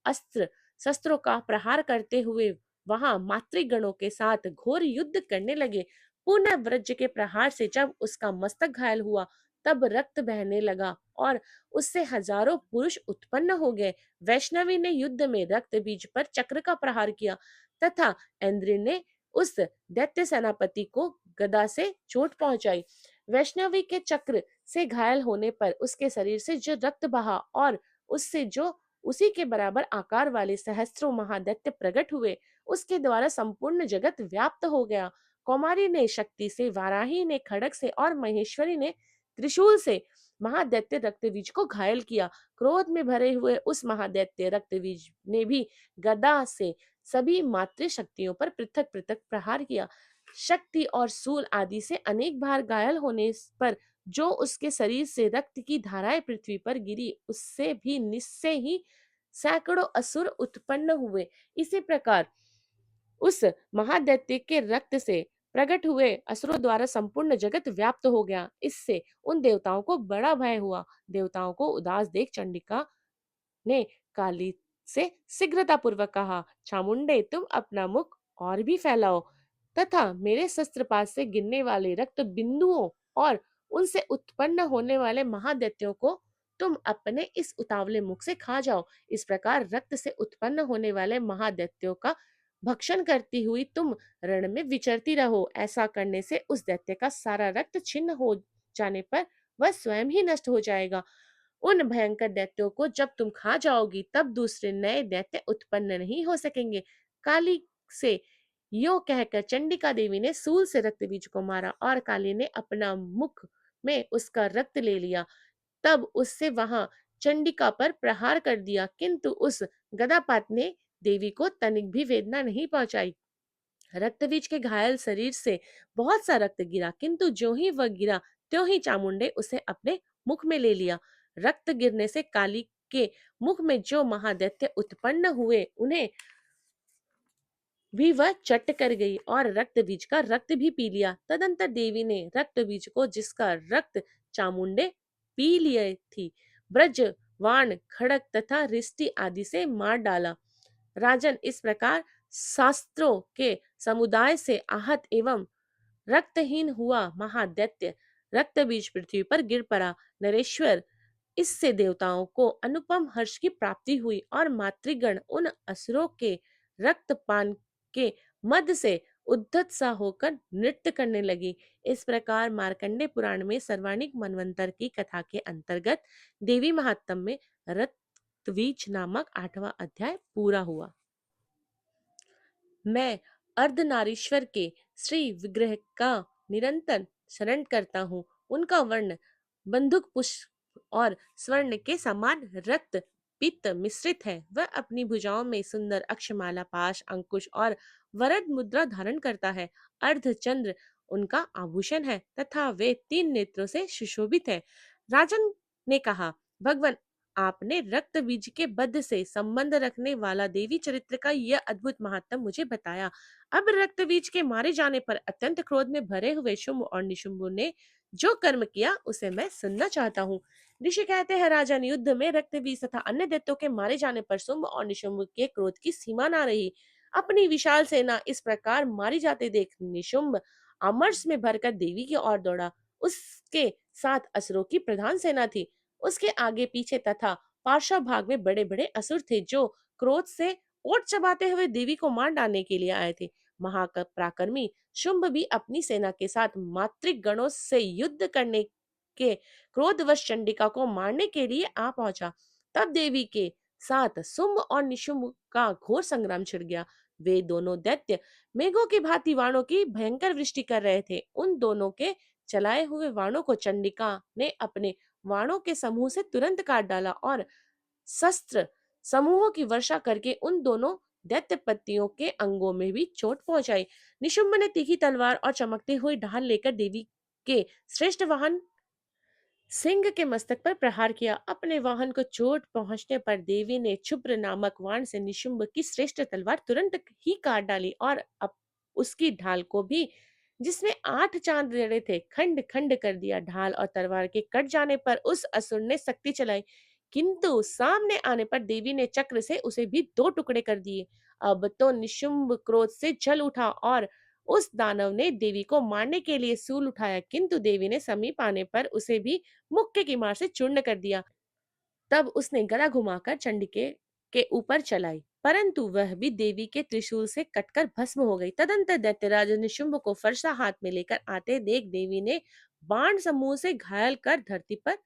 S1: अस्त्र शस्त्रों का प्रहार करते हुए वहां मातृगणों के साथ घोर युद्ध करने लगे। पुनः वज्र के प्रहार से जब उसका मस्तक घायल हुआ तब रक्त बहने लगा और उससे हजारों पुरुष उत्पन्न हो गए। वैष्णवी ने युद्ध में रक्त बीज पर चक्र का प्रहार किया तथा इंद्र ने उस दैत्य सेनापति को गदा से चोट पहुंचाई। वैष्णवी के चक्र से घायल होने पर उसके शरीर से जो रक्त बहा और उससे जो उसी के बराबर आकार वाले सहस्त्रों महादैत्य प्रकट हुए, उसके द्वारा संपूर्ण जगत व्याप्त हो गया। कौमारी ने शक्ति से, वाराही ने खड़ग से और महेश्वरी ने त्रिशूल से महादैत्य रक्तबीज को घायल किया। क्रोध में भरे हुए उस महादैत्य रक्तबीज ने भी गदा से सभी मातृ शक्तियों पर पृथक पृथक प्रहार किया। शक्ति और सूल आदि से अनेक बार घायल होने पर जो उसके शरीर से रक्त की धाराएं पृथ्वी पर गिरी, उससे भी निश्चय ही सैकड़ों असुर उत्पन्न हुए। इसी प्रकार उस महादैत्य के रक्त से प्रकट हुए असुरों द्वारा संपूर्ण जगत व्याप्त हो गया। इससे उन देवताओं को बड़ा भय हुआ। देवताओं को उदास देख चंडिका ने काली से शीघ्रता पूर्वक कहा, चामुंडे तुम अपना मुख और भी फैलाओ तथा मेरे शस्त्रपात से गिरने वाले रक्त बिंदुओं और उनसे उत्पन्न होने वाले महादैत्यों को तुम अपने इस उतावले मुख से खा जाओ। इस प्रकार रक्त से उत्पन्न होने वाले महादैत्यों का भक्षण करती हुई तुम रण में विचरती रहो। ऐसा करने से उस दैत्य का सारा रक्त छिन्न हो जाने पर वह स्वयं ही नष्ट हो जाएगा। उन भयंकर दैत्यों को जब तुम खा जाओगी तब दूसरे नए दैत्य उत्पन्न नहीं हो सकेंगे। काली से यो कहकर चंडिका देवी ने सूल से रक्त बीज को मारा और काली ने अपना मुख में उसका रक्त ले लिया। तब उससे वहां चंडिका पर प्रहार कर दिया, किंतु उस गदापात ने देवी को तनिक भी वेदना नहीं पहुंचाई। रक्तबीज के घायल शरीर से बहुत सा रक्त गिरा, किंतु जो ही वह गिरा त्यों ही चामुंडे उसे अपने मुख में ले लिया। रक्त गिरने से काली के मुख में जो महादैत्य उत्पन्न हुए उन्हें भी वह चट कर गई और रक्त बीज का रक्त भी पी लिया। तदंतर देवी ने रक्त बीज को, जिसका रक्त चामुंडे पी लिए थी, ब्रज वाण खड़क तथा रिष्टि आदि से मार डाला। राजन, इस प्रकार शास्त्रों के समुदाय से आहत एवं रक्तहीन हुआ महादैत्य रक्त बीज पृथ्वी पर गिर पड़ा। नरेश्वर, इससे देवताओं को अनुपम हर्ष की प्राप्ति हुई और मातृगण उन असुरों के रक्तपान के मद से उद्धत सा होकर नृत्य करने लगी। इस प्रकार मार्कंडे पुराण में सर्वाणिक मनवंतर की कथा के अंतर्गत देवी महात्म्य में रक्तबीज नामक 8वां अध्याय पूरा हुआ। मैं अर्धनारीश्वर के श्री विग्रह का निरंतर शरण करता हूँ। उनका वर्ण बंदूक पुष्प और स्वर्ण के समान रक्त पित्त मिश्रित है। वह अपनी भुजाओं में सुंदर अक्षमाला, पाश, अंकुश और वरद मुद्रा धारण करता है। अर्धचंद्र उनका आभूषण है तथा वे 3 नेत्रों से सुशोभित है। राजन ने कहा, भगवान, आपने रक्त बीज के बद्ध से संबंध रखने वाला देवी चरित्र का यह अद्भुत महात्म मुझे बताया। अब रक्त बीज के मारे जाने पर अत्यंत क्रोध में भरे हुए शुंभ और निशुंभ ने जो कर्म किया उसे मैं सुनना चाहता हूँ। ऋषि कहते हैं, राजन, युद्ध में रक्त बीज तथा अन्य दैत्यों के मारे जाने पर शुंभ और निशुंभ के क्रोध की सीमा न रही। अपनी विशाल सेना इस प्रकार मारी जाते देख निशुंभ अमर्ष में भरकर देवी की ओर दौड़ा। उसके साथ असुरों की प्रधान सेना थी। उसके आगे पीछे तथा पार्श्व भाग में बड़े बड़े असुर थे जो क्रोध से ओट चबाते हुए देवी को मार डालने के लिए आए थे। महापराक्रमी शुंभ भी अपनी सेना के साथ मातृक गणों से युद्ध करने के क्रोधवश चंडिका को मारने के लिए आ पहुंचा। तब देवी के साथ शुंभ और निशुंभ का घोर संग्राम छिड़ गया। वे दोनों दैत्य मेघों की भांति वाणों की भयंकर वृष्टि कर रहे थे। उन दोनों के चलाए हुए वाणों को चंडिका ने अपने वाणों के समूह से तुरंत काट डाला और शस्त्र समूहों की वर्षा करके उन दोनों दैत्यपतियों के अंगों में भी चोट पहुंचाई। निशुंभ ने तीखी तलवार और चमकती हुई ढाल लेकर देवी के श्रेष्ठ वाहन सिंह के मस्तक पर प्रहार किया। अपने वाहन को चोट पहुंचने पर देवी ने क्षुब्र नामक वाण से निशुंभ की श्रेष्ठ तलवार तुरंत ही काट डाली और अब उसकी ढाल को भी, जिसमें 8 चांद जड़े थे, खंड खंड कर दिया। ढाल और तलवार के कट जाने पर उस असुर ने शक्ति चलाई, किंतु सामने आने पर देवी ने चक्र से उसे भी 2 टुकड़े कर दिए। अब तो निशुंभ क्रोध से जल उठा और उस दानव ने देवी को मारने के लिए सूल उठाया, किंतु देवी ने समीप आने पर उसे भी मुक्के की मार से चूर्ण कर दिया। तब उसने गदा घुमाकर चंडिके के ऊपर चलाई, परंतु वह भी देवी के त्रिशूल से कटकर भस्म हो गई। तदंतर दैत्यराज निशुंभ को फरसा हाथ में लेकर आते देख देवी ने बाण समूह से घायल कर धरती पर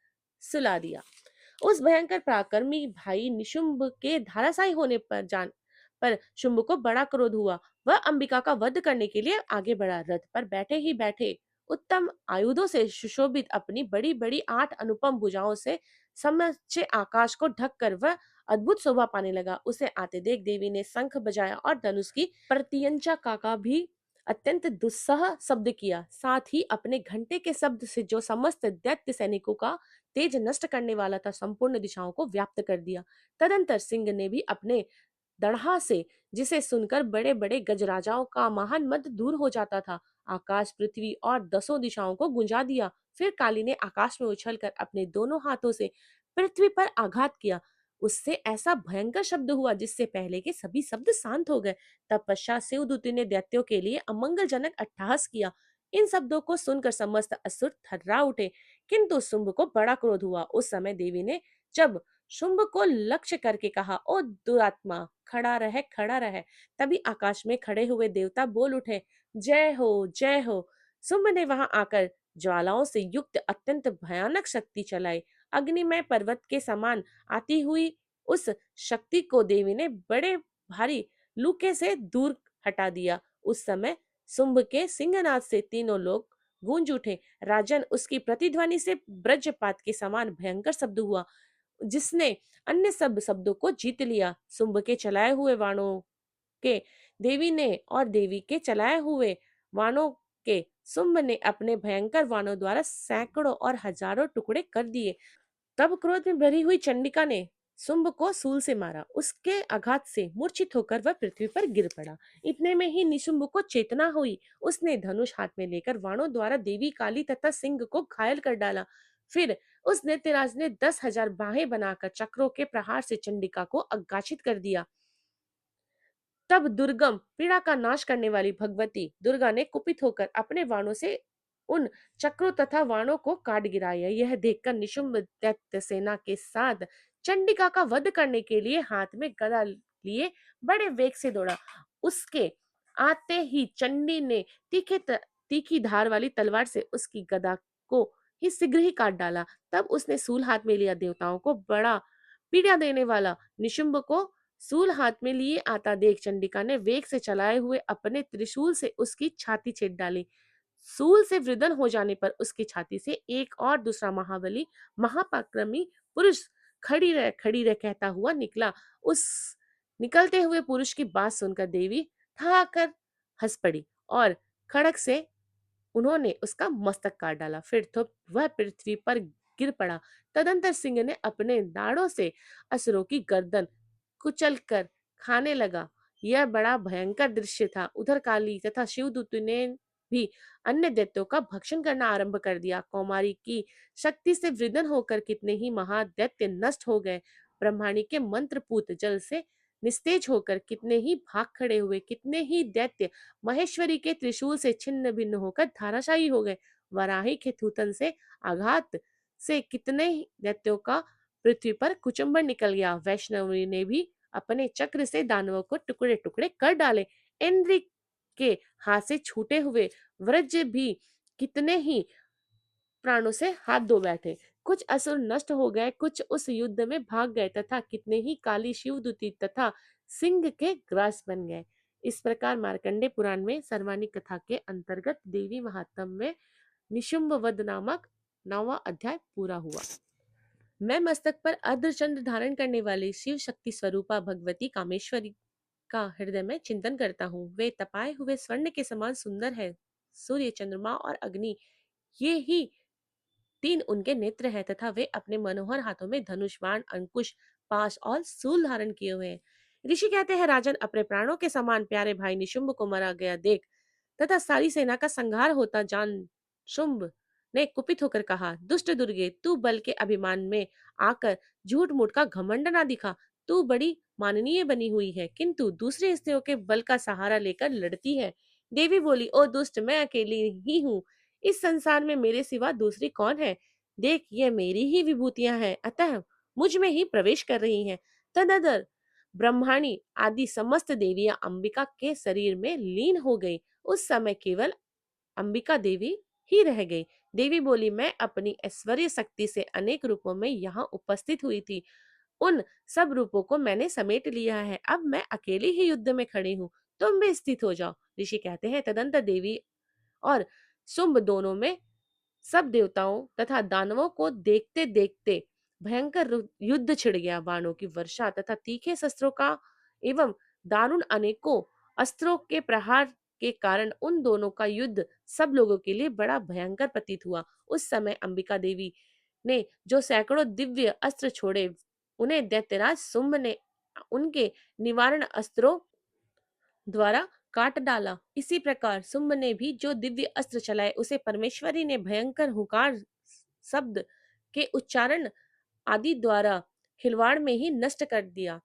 S1: सुला दिया। उस भयंकर पराक्रमी भाई निशुंभ के धाराशायी होने पर शुंभ को बड़ा क्रोध हुआ। वह अंबिका का वध करने के लिए आगे बढ़ा। रथ पर बैठे ही बैठे उत्तम आयुधों से सुशोभित अपनी बड़ी बड़ी 8 अनुपम भुजाओं से समूचे आकाश को ढक कर वह अद्भुत शोभा पाने लगा। उसे आते देख देवी ने शंख बजाया और धनुष की प्रत्यंचा का भी अत्यंत दुस्सह शब्द किया। साथ ही अपने घंटे के शब्द से जो समस्त दैत्य सैनिकों का तेज नष्ट करने वाला था, संपूर्ण दिशाओं को व्याप्त कर दिया। तदंतर सिंह ने भी अपने दढ़ा से, जिसे सुनकर बड़े बड़े गजराजाओं का महान मद दूर हो जाता था, आकाश पृथ्वी और दसों दिशाओं को गुंजा दिया। फिर काली ने आकाश में उछलकर अपने दोनों हाथों से पृथ्वी पर आघात किया। उससे ऐसा भयंकर शब्द हुआ जिससे पहले के सभी शब्द शांत हो गए। तत्पश्चात शिवदूती ने दैत्यों के लिए अमंगलजनक अट्टहास किया। इन शब्दों को सुनकर समस्त असुर थर्रा उठे, किंतु शुंभ को बड़ा क्रोध हुआ। उस समय देवी ने जब शुंभ को लक्ष्य करके कहा, ओ दुरात्मा, खड़ा रहे खड़ा रहे। तभी आकाश में खड़े हुए देवता बोल उठे, जय हो जय हो। शुंभ ने वहां आकर ज्वालाओं से युक्त अत्यंत भयानक शक्ति चलाई। अग्निमय पर्वत के समान आती हुई उस शक्ति को देवी ने बड़े भारी लूके से दूर हटा दिया। उस समय शुंभ के सिंहनाद से तीनों लोग गूंज उठे। राजन, उसकी प्रतिध्वनि से वज्रपात के समान भयंकर शब्द हुआ जिसने अन्य सब शब्दों को जीत लिया। शुंभ के चलाए हुए वाणों के देवी ने और देवी के चलाए हुए वाणों के शुंभ ने अपने भयंकर वाणों द्वारा सैकड़ों और हजारों टुकड़े कर दिए। तब क्रोध में भरी हुई चंडिका ने शुंभ को सूल से मारा। उसके आघात से मूर्छित होकर वह पृथ्वी पर गिर पड़ा। इतने में ही निशुंभ को चेतना हुई। उसने धनुष हाथ में लेकर वाणों द्वारा देवी काली तथा सिंह को घायल कर डाला। फिर उस दैत्यराज ने 10,000 बाहें बनाकर चक्रों के प्रहार से चंडिका को अग्गाछित कर दिया। तब दुर्गम पीड़ा का नाश करने वाली भगवती दुर्गा ने कुपित होकर अपने वाणों से उन चक्रों तथा वाणों को काट गिराया। यह देखकर निशुंभ दैत्य सेना के साथ चंडिका का वध करने के लिए हाथ में गदा लिए बड़े वेग से दौड़ा। उसके आते ही चंडी ने तीखी धार वाली तलवार से उसकी गदा को ही शीघ्र ही काट डाला। तब उसने सूल हाथ में लिया। देवताओं को बड़ा पीड़ा देने वाला निशुंभ को सूल हाथ में लिए आता देख चंडिका ने वेग से चलाए हुए अपने त्रिशूल से उसकी छाती छेद डाली। सूल से वृदन हो जाने पर उसकी छाती से एक और दूसरा महाबली महापराक्रमी पुरुष खड़ी रह कहता हुआ निकला। उस निकलते हुए पुरुष की बात सुनकर देवी ठहाकर हंस पड़ी और खड़क से उन्होंने उसका मस्तक काट डाला। फिर तो वह पृथ्वी पर गिर पड़ा। तदंतर सिंह ने अपने दाढ़ों से असुरों की गर्दन कुचल कर खाने लगा। यह बड़ा भयंकर दृश्य था। उधर काली तथा शिवदूत ने भी अन्य दैत्यों का भक्षण करना आरंभ कर दिया। कौमारी की शक्ति से वृदन होकर कितने ही महादैत्य नष्ट हो गए। ब्रह्माणी के मंत्रपूत जल से निस्तेज होकर कितने ही भाग खड़े हुए। कितने ही दैत्य महेश्वरी के त्रिशूल से छिन्न भिन्न होकर धाराशायी हो गए। वराही के थूथन से आघात से कितने ही दैत्यों का पृथ्वी पर कुचंबर निकल गया। वैष्णवी ने भी अपने चक्र से दानवों को टुकड़े टुकड़े कर डाले। इंद्र के हाथ से छूटे हुए वज्र भी कितने ही प्राणों से हाथ धो बैठे। कुछ असुर नष्ट हो गए, कुछ उस युद्ध में भाग गए तथा कितने ही काली शिवदूती तथा सिंह के ग्रास बन गए। इस प्रकार मार्कंडे पुराण में सर्वाणी कथा के अंतर्गत देवी महात्म्य में निशुंभ वध नामक 9वां अध्याय पूरा हुआ। मैं मस्तक पर अर्धचंद्र धारण करने वाली शिव शक्ति स्वरूपा भगवती कामेश्वरी का हृदय में चिंतन करता हूँ। वे तपाए हुए स्वर्ण के समान सुंदर है। सूर्य, चंद्रमा और अग्नि, ये ही तीन उनके नेत्र हैं तथा वे अपने मनोहर हाथों में धनुष, बाण, अंकुश, पाश और सूल धारण किए हुए हैं। ऋषि कहते हैं, राजन, अपने प्राणों के समान प्यारे भाई निशुंभ को मारा गया देख तथा सारी सेना का संहार होता जान शुंभ ने कुपित होकर कहा, दुष्ट दुर्गे, तू बल के अभिमान में आकर झूठ मूठ का घमंड ना दिखा। तू बड़ी माननीय बनी हुई है, किंतु दूसरी स्त्रियों के बल का सहारा लेकर लड़ती है। देवी बोली, ओ दुष्ट, मैं अकेली ही हूँ। इस संसार में मेरे सिवा दूसरी कौन है? देख, ये मेरी ही विभूतियां हैं, अतः मुझ में ही प्रवेश कर रही हैं। तदनंतर ब्रह्माणी आदि समस्त देवियां अंबिका के शरीर में लीन हो गई। उस समय केवल अंबिका देवी ही रह गई। देवी बोली, मैं अपनी ऐश्वर्य शक्ति से अनेक रूपों में यहाँ उपस्थित हुई थी। उन सब रूपों को मैंने समेट लिया है। अब मैं अकेली ही युद्ध में खड़ी हूँ। तुम भी स्थित हो जाओ। ऋषि कहते हैं, तदंतर देवी और शुंभ दोनों में सब देवताओं तथा दानवों को देखते देखते भयंकर युद्ध छिड़ गया। बाणों की वर्षा तथा तीखे शस्त्रों का एवं दारुण अनेकों अस्त्रों के प्रहार के कारण उन दोनों का युद्ध सब लोगों के लिए बड़ा भयंकर प्रतीत हुआ। उस समय अंबिका देवी ने जो सैकड़ों दिव्य अस्त्र छोड़े, उन्हें दैत्यराज शुंभ ने उनके निवारण अस्त्रों द्वारा काट डाला। इसी प्रकार शुंभ ने भी जो दिव्य अस्त्र चलाए, उसे परमेश्वरी ने भयंकर हुंकार शब्द के उच्चारण आदि द्वारा खिलवाड़ में ही नष्ट कर दिया।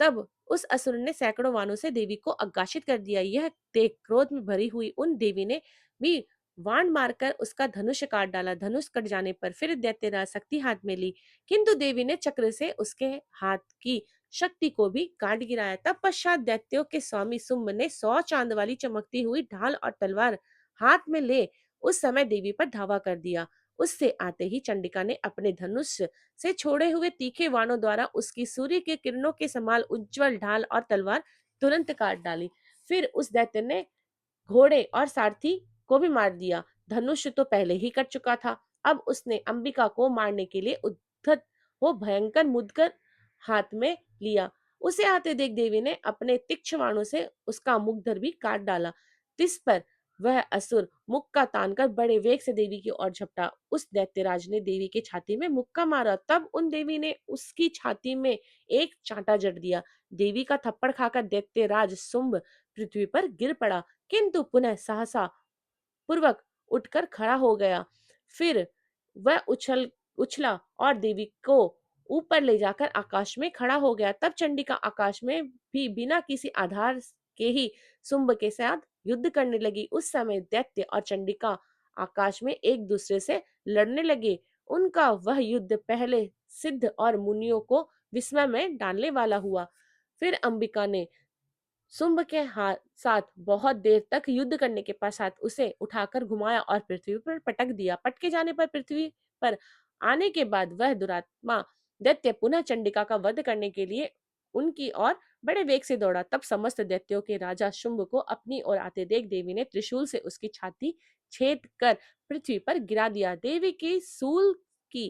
S1: तब उस असुर ने सैकड़ों वाणों से देवी को आगाशित कर दिया। यह देख क्रोध में भरी हुई उन देवी ने भी वाण मारकर उसका धनुष काट डाला। धनुष कट जाने पर फिर दैत्यराज शक्ति हाथ में ली, किंतु देवी ने चक्र से उसके हाथ की शक्ति को भी काट गिराया। तब पश्चात दैत्यों के स्वामी शुंभ ने 100 चांद वाली चमकती हुई ढाल और तलवार हाथ में ले उस समय देवी पर धावा कर दिया। उससे आते ही चंडिका ने अपने धनुष से छोड़े हुए तीखे वाणों द्वारा उसकी सूर्य के किरणों के समान उज्जवल ढाल और तलवार तुरंत काट डाली। फिर उस दैत्य ने घोड़े और सारथी को भी मार दिया। धनुष तो पहले ही कट चुका था। अब उसने अंबिका को मारने के लिए उद्धत हो भयंकर मुदगर हाथ में लिया। उसे आते देख देवी ने अपने तीक्ष्ण बाणों से उसका मुखधर भी काट डाला। तिस पर वह असुर मुक्का तानकर बड़े वेग से देवी की ओर झपटा। उस दैत्यराज ने देवी की छाती में मुक्का मारा। तब उन देवी ने उसकी छाती में एक चांटा जड़ दिया। देवी का थप्पड़ खाकर दैत्यराज शुंभ पृथ्वी पर गिर पड़ा, किंतु पुनः सहसा पूर्वक उठकर खड़ा हो गया। फिर वह उछला और देवी को ऊपर ले जाकर आकाश में खड़ा हो गया। तब चंडिका आकाश में भी बिना किसी आधार के ही शुंभ के साथ युद्ध करने लगी। उस समय दैत्य और चंडिका आकाश में एक दूसरे से लड़ने लगे। उनका वह युद्ध पहले सिद्ध और मुनियों को विस्मय में डालने वाला हुआ। फिर अंबिका ने शुंभ के हाथ साथ बहुत देर तक युद्ध करने के पश्चात उसे उठाकर घुमाया और पृथ्वी पर पटक दिया। पटके जाने पर पृथ्वी पर आने के बाद वह दुरात्मा दैत्य पुनः चंडिका का वध करने के लिए उनकी ओर बड़े वेग से दौड़ा। तब समस्त दैत्यों के राजा शुंभ को अपनी ओर आते देख देवी ने त्रिशूल से उसकी छाती छेद कर पृथ्वी पर गिरा दिया। देवी की सूल की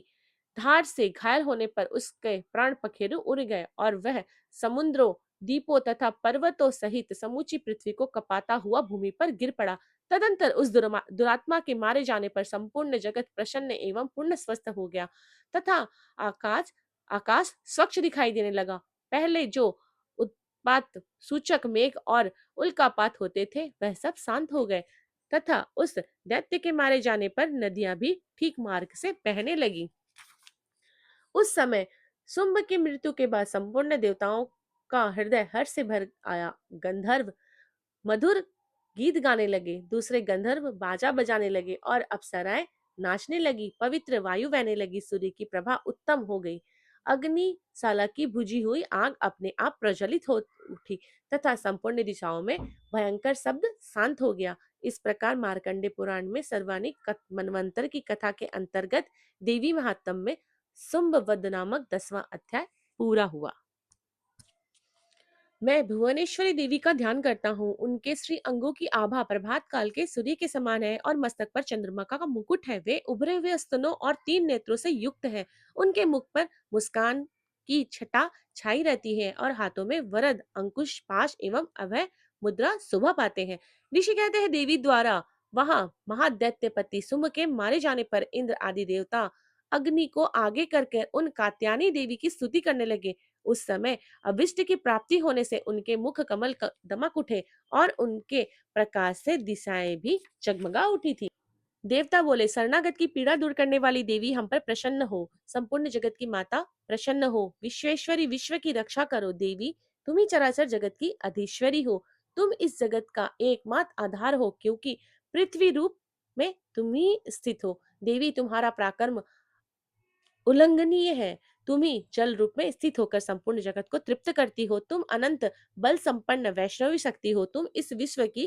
S1: धार से घायल होने पर उसके प्राण पखेरु उड़ गए और वह समुद्रों, द्वीपों तथा पर्वतों सहित समूची पृथ्वी को कपाता हुआ भूमि पर गिर पड़ा। तदंतर उस दुरात्मा के मारे जाने पर संपूर्ण जगत प्रसन्न एवं पूर्ण स्वस्थ हो गया तथा आकाश आकाश स्वच्छ दिखाई देने लगा। पहले जो उत्पात सूचक मेघ और उल्कापात होते थे, वह सब शांत हो गए तथा उस दैत्य के मारे जाने पर नदियां भी ठीक मार्ग से बहने लगी। उस समय शुंभ की मृत्यु के बाद संपूर्ण देवताओं का हृदय हर्ष से भर आया। गंधर्व मधुर गीत गाने लगे, दूसरे गंधर्व बाजा बजाने लगे और अप्सराएं नाचने लगी। पवित्र वायु बहने लगी, सूर्य की प्रभा उत्तम हो गई। अग्निशाला की बुझी हुई आग अपने आप प्रज्वलित हो उठी तथा संपूर्ण दिशाओं में भयंकर शब्द शांत हो गया। इस प्रकार मार्कंडे पुराण में सर्वानिक मनवंतर की कथा के अंतर्गत देवी महात्म में शुंभ वध नामक 10वां अध्याय पूरा हुआ। मैं भुवनेश्वरी देवी का ध्यान करता हूँ। उनके श्री अंगों की आभा प्रभात काल के सूर्य के समान है और मस्तक पर चंद्रमा का मुकुट है। वे उभरे हुए स्तनों और 3 नेत्रों से युक्त है। उनके मुख पर मुस्कान की छटा छाई रहती है और हाथों में वरद, अंकुश, पाश एवं अभय मुद्रा शोभा पाते हैं। ऋषि कहते हैं, देवी द्वारा वहां महादैत्यपति शुंभ के मारे जाने पर इंद्र आदि देवता अग्नि को आगे करके उन कात्यायनी देवी की स्तुति करने लगे। उस समय अभिष्ट की प्राप्ति होने से उनके मुख कमल दमक उठे और उनके प्रकाश से दिशाएं भी जगमगा उठी थी। देवता बोले, शरणागत की पीड़ा दूर करने वाली देवी हम पर प्रसन्न हो। संपूर्ण जगत की माता प्रसन्न हो। विश्वेश्वरी, विश्व की रक्षा करो। देवी, तुम ही चराचर जगत की अधीश्वरी हो। तुम इस जगत का एकमात्र आधार हो, क्योंकि पृथ्वी रूप में तुम ही स्थित हो। देवी, तुम्हारा पराक्रम उल्लंघनीय है। तुम ही जल रूप में स्थित होकर संपूर्ण जगत को तृप्त करती हो। तुम अनंत बल संपन्न वैष्णवी शक्ति हो। तुम इस विश्व की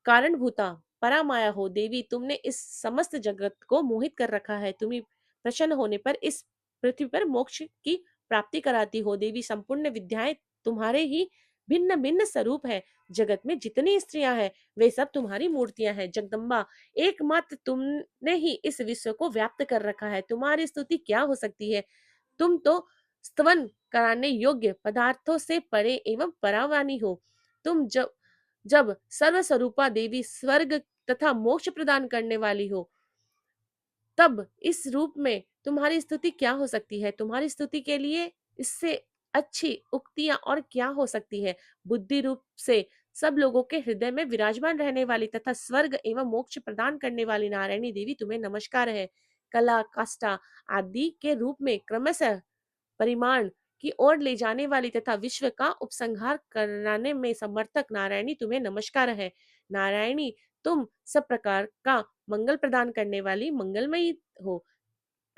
S1: कारणभूता परामाया हो। देवी, तुमने इस समस्त जगत को मोहित कर रखा है। तुम्ही प्रसन्न होने पर इस पृथ्वी पर मोक्ष की प्राप्ति कराती हो। देवी, संपूर्ण विद्याएं तुम्हारे ही भिन्न भिन्न स्वरूप है। जगत में जितनी स्त्रियां हैं वे सब तुम्हारी मूर्तियां हैं। जगदम्बा, एकमात्र तुमने ही इस विश्व को व्याप्त कर रखा है। तुम्हारी स्तुति क्या हो सकती है? तुम तो स्तवन कराने योग्य पदार्थों से परे एवं परावानी हो। तुम जब जब सर्वस्वरूपा देवी, स्वर्ग तथा मोक्ष प्रदान करने वाली हो, तब इस रूप में तुम्हारी स्तुति क्या हो सकती है? तुम्हारी स्तुति के लिए इससे अच्छी उक्तियां और क्या हो सकती है? बुद्धि रूप से सब लोगों के हृदय में विराजमान रहने वाली तथा स्वर्ग एवं मोक्ष प्रदान करने वाली नारायणी देवी, तुम्हें नमस्कार है। कला, काष्ठा आदि के रूप में क्रमशः परिमाण की ओर ले जाने वाली तथा विश्व का उपसंहार कराने में समर्थक नारायणी, तुम्हें नमस्कार है। नारायणी, तुम सब प्रकार का मंगल प्रदान करने वाली मंगलमयी हो,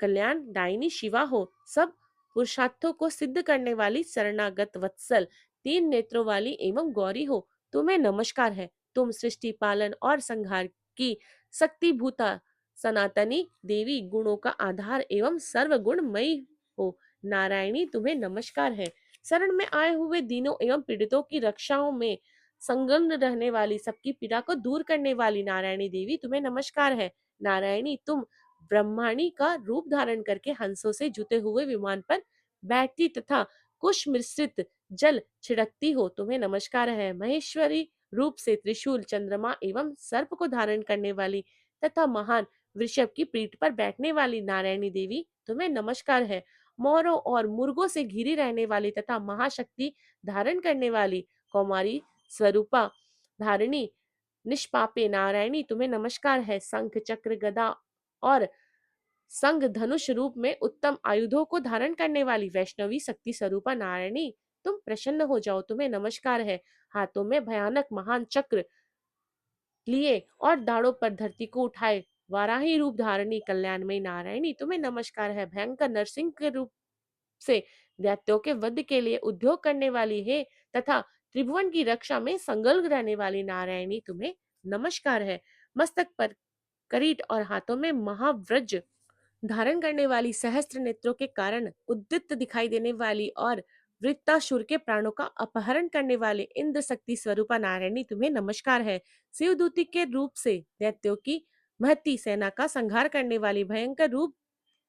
S1: कल्याण दायिनी शिवा हो, सब पुरुषार्थों को सिद्ध करने वाली शरणागत वत्सल, तीन नेत्रों वाली एवं गौरी हो, तुम्हें नमस्कार है। तुम सृष्टि, पालन और संहार की शक्तिभूता सनातनी देवी, गुणों का आधार एवं सर्वगुणमयी हो। नारायणी, तुम्हें नमस्कार है। शरण में आए हुए दीनों एवं पीड़ितों की रक्षाओं में संलग्न रहने वाली, सबकी पीड़ा को दूर करने वाली नारायणी देवी, तुम्हें नमस्कार है। नारायणी, तुम ब्रह्माणी का रूप धारण करके हंसों से जुते हुए विमान पर बैठती तथा कुश मिश्रित जल छिड़कती हो, तुम्हें नमस्कार है। महेश्वरी रूप से त्रिशूल, चंद्रमा एवं सर्प को धारण करने वाली तथा महान वृषभ की पीठ पर बैठने वाली नारायणी देवी, तुम्हें नमस्कार है। मोरों और मुर्गों से घिरी रहने वाली तथा महाशक्ति धारण करने वाली कौमारी स्वरूपा धारिणी निष्पापे नारायणी, तुम्हें नमस्कार है। शंख, चक्र, गदा और संग धनुष रूप में उत्तम आयुधों को धारण करने वाली वैष्णवी शक्ति स्वरूपा नारायणी, तुम प्रसन्न हो जाओ, तुम्हें नमस्कार है। हाथों में भयानक महान चक्र लिए और दाढ़ों पर धरती को उठाए वाराही रूप धारणी कल्याणमयी नारायणी, तुम्हें नमस्कार है। भयंकर नरसिंह के रूप से दैत्यों के वध के लिए उद्योग करने वाली है तथा त्रिभुवन की रक्षा में संलग्न रहने वाली नारायणी, तुम्हें नमस्कार है। मस्तक पर करीट और हाथों में महाव्रज धारण करने वाली, सहस्त्र नेत्रों के कारण उद्दीप्त दिखाई देने वाली और वृत्तासुर के प्राणों का अपहरण करने वाले इंद्र शक्ति स्वरूपा नारायणी, तुम्हें नमस्कार है। शिवदूती के रूप से दैत्यों की महती सेना का संहार करने वाली, भयंकर रूप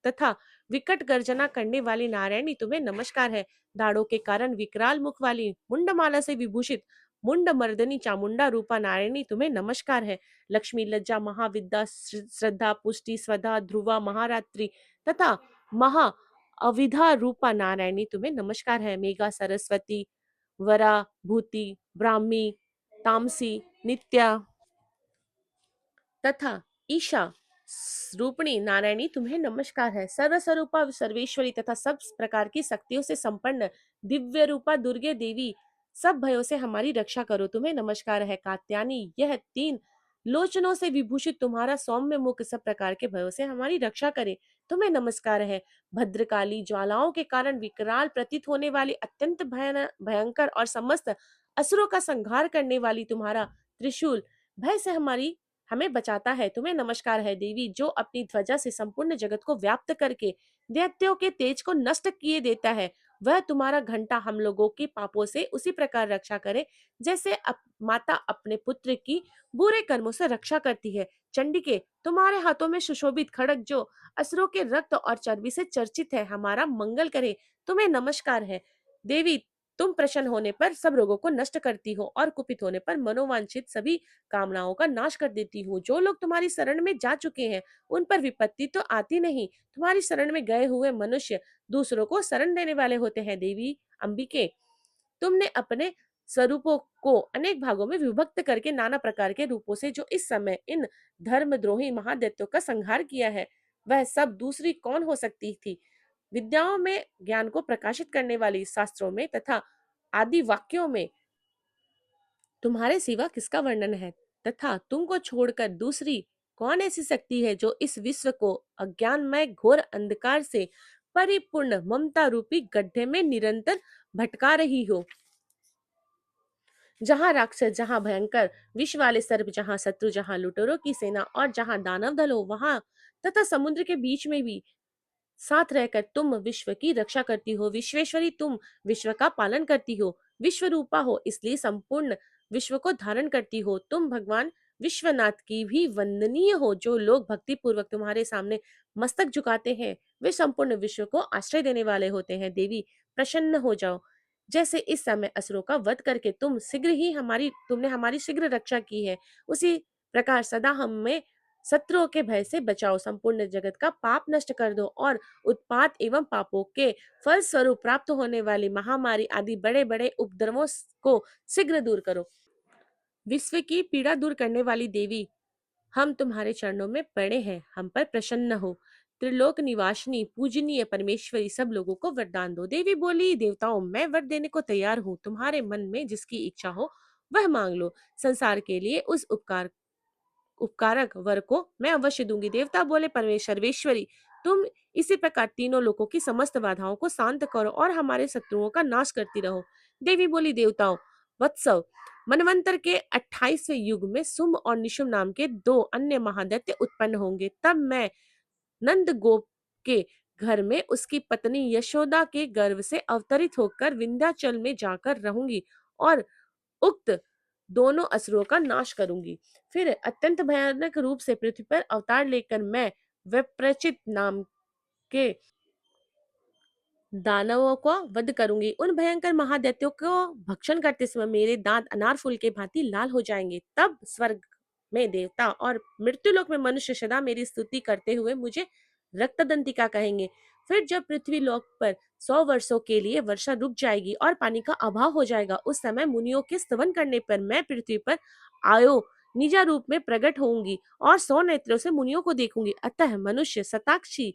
S1: तथा विकट गर्जना करने वाली नारायणी, तुम्हें नमस्कार है। दाढ़ों के कारण विकराल मुख वाली, मुंडमाला से विभूषित मुंड मर्दनी चामुंडा रूपा नारायणी, तुम्हें नमस्कार है। लक्ष्मी, लज्जा, महाविद्या, श्रद्धा, पुष्टि, स्वधा, ध्रुवा, महारात्रि तथा महा अविधा रूपा नारायणी, तुम्हें नमस्कार है। मेघा, सरस्वती, वरा, भूति, ब्राह्मी, तामसी, नित्या तथा ईशा रूपणी नारायणी, तुम्हें नमस्कार है। सर्वस्वरूपा सर्वेश्वरी तथा सब प्रकार की शक्तियों से संपन्न दिव्य रूपा दुर्गे देवी, सब भयों से हमारी रक्षा करो, तुम्हें नमस्कार है। कात्यायनी, यह तीन लोचनों से विभूषित तुम्हारा सौम्य मुख सब प्रकार के भयों से हमारी रक्षा करे, तुम्हें नमस्कार है। भद्रकाली, ज्वालाओं के कारण विकराल प्रतीत होने वाली, अत्यंत भयंकर और समस्त असुरों का संहार करने वाली तुम्हारा त्रिशूल भय से हमारी हमें बचाता है, तुम्हें नमस्कार है। देवी, जो अपनी ध्वजा से संपूर्ण जगत को व्याप्त करके दैत्यों के तेज को नष्ट किए देता है, वह तुम्हारा घंटा हम लोगों के पापों से उसी प्रकार रक्षा करे जैसे माता अपने पुत्र की बुरे कर्मों से रक्षा करती है। चंडिके, तुम्हारे हाथों में सुशोभित खड़ग जो असुरों के रक्त और चर्बी से चर्चित है, हमारा मंगल करे, तुम्हें नमस्कार है। देवी, तुम प्रसन्न होने पर सब रोगों को नष्ट करती हो और कुपित होने पर मनोवांछित सभी कामनाओं का नाश कर देती हूँ। जो लोग तुम्हारी शरण में जा चुके हैं उन पर विपत्ति तो आती नहीं, तुम्हारी शरण में गए हुए मनुष्य दूसरों को शरण देने वाले होते हैं। देवी अंबिके, तुमने अपने स्वरूपों को अनेक भागों में विभक्त करके नाना प्रकार के रूपों से जो इस समय इन धर्मद्रोही महादैत्यों का संहार किया है, वह सब दूसरी कौन हो सकती थी? विद्याओं में ज्ञान को प्रकाशित करने वाली, शास्त्रों में तथा आदि वाक्यों में तुम्हारे सिवा किसका वर्णन है? तथा तुमको छोड़कर दूसरी कौन ऐसी शक्ति है जो इस विश्व को अज्ञानमय घोर अंधकार से परिपूर्ण ममता रूपी गड्ढे में निरंतर भटका रही हो? जहाँ राक्षस, जहाँ भयंकर विष वाले सर्प, जहाँ शत्रु, जहाँ लुटेरों की सेना और जहाँ दानव दल हो, वहां तथा समुद्र के बीच में भी साथ रहकर तुम विश्व की रक्षा करती हो। विश्वेश्वरी, तुम विश्व का पालन करती हो। विश्व रूपा हो, इसलिए संपूर्ण विश्व को धारण करती हो। तुम भगवान विश्वनाथ की भी वंदनीय हो। जो लोग भक्ति पूर्वक तुम्हारे सामने मस्तक झुकाते हैं, वे संपूर्ण विश्व को आश्रय देने वाले होते हैं। देवी, प्रसन्न हो जाओ। जैसे इस समय असुरों का वध करके तुमने हमारी शीघ्र रक्षा की है, उसी प्रकार सदा हमें शत्रुओं के भय से बचाओ। संपूर्ण जगत का पाप नष्ट कर दो और उत्पात एवं पापों के फल स्वरूप प्राप्त होने वाली महामारी आदि बड़े बड़े उपद्रवों को शीघ्र दूर करो। विश्व की पीड़ा दूर करने वाली देवी, हम तुम्हारे चरणों में पड़े हैं, हम पर प्रसन्न हो। त्रिलोक निवासिनी पूजनीय परमेश्वरी, सब लोगों को वरदान दो। देवी बोली, देवताओं, मैं वर देने को तैयार हूँ। तुम्हारे मन में जिसकी इच्छा हो वह मांग लो। संसार के लिए उस उपकारक वर को मैं अवश्य दूंगी। देवता बोले, परमेश्वरेश्वरी, तुम इसी प्रकार तीनों लोकों की समस्त बाधाओं को शांत करो और हमारे शत्रुओं का नाश करती रहो। देवी बोली, देवताओं, वत्सव, मनवंतर के 28वें युग में शुंभ और निशुंभ नाम के दो अन्य महादैत्य उत्पन्न होंगे। तब मैं नंद गोप के घर में उसकी पत्नी यशोदा के गर्भ से अवतरित होकर विंध्याचल में जाकर रहूंगी और उक्त दोनों असुरों का नाश करूंगी। फिर अत्यंत भयानक रूप से पृथ्वी पर अवतार लेकर मैं विप्रचित नाम के दानवों को वध करूंगी। उन भयंकर महादैत्यों को भक्षण करते समय मेरे दांत अनार फूल के भांति लाल हो जाएंगे। तब स्वर्ग में देवता और मृत्युलोक में मनुष्य सदा मेरी स्तुति करते हुए मुझे रक्तदंतिका कहेंगे। फिर जब पृथ्वी लोक पर 100 वर्षों के लिए वर्षा रुक जाएगी और पानी का अभाव हो जाएगा, उस समय मुनियों के स्तवन करने पर मैं पृथ्वी पर आयो निजा रूप में प्रकट होंगी और 100 नेत्रों से मुनियों को देखूंगी। अतः मनुष्य शताक्षी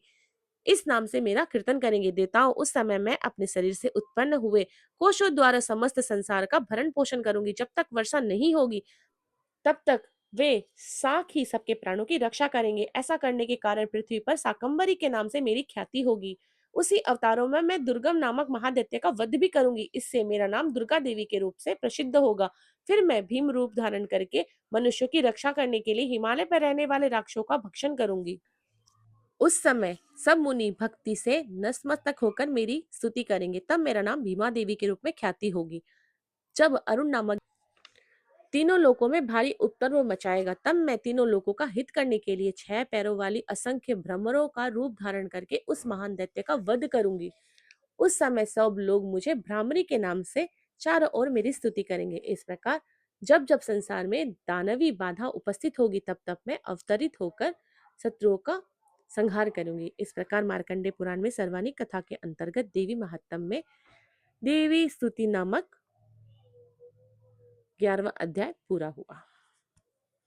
S1: इस नाम से मेरा कीर्तन करेंगे। देवताओं, उस समय मैं अपने शरीर से उत्पन्न हुए कोशों द्वारा समस्त संसार का भरण पोषण करूंगी। जब तक वर्षा नहीं होगी तब तक वे साख ही सबके प्राणों की रक्षा करेंगे। ऐसा करने के कारण पृथ्वी पर शाकंभरी के नाम से मेरी ख्याति होगी। उसी अवतारों में मैं दुर्गम नामक महादैत्य का वध भी करूंगी। इससे मेरा नाम दुर्गा देवी के रूप से प्रसिद्ध होगा। फिर मैं भीम रूप धारण करके मनुष्यों की रक्षा करने के लिए हिमालय पर रहने वाले राक्षसों का भक्षण करूंगी। उस समय सब मुनि भक्ति से नतमस्तक होकर मेरी स्तुति करेंगे। तब मेरा नाम भीमा देवी के रूप में ख्याति होगी। जब अरुण नामक तीनों लोकों में भारी उपद्रव मचाएगा, तब मैं तीनों लोकों का हित करने के लिए 6 पैरों वाली असंख्य भ्रमरों का रूप धारण करके उस महान दैत्य का वध करूंगी। उस समय सब लोग मुझे भ्रामरी के नाम से चारों ओर मेरी स्तुति करेंगे। इस प्रकार जब जब संसार में दानवी बाधा उपस्थित होगी, तब तब मैं अवतरित होकर शत्रुओं का संहार करूंगी। इस प्रकार मार्कंडे पुराण में सर्वानिक कथा के अंतर्गत देवी महात्म में देवी स्तुति नामक 11वां अध्याय पूरा हुआ।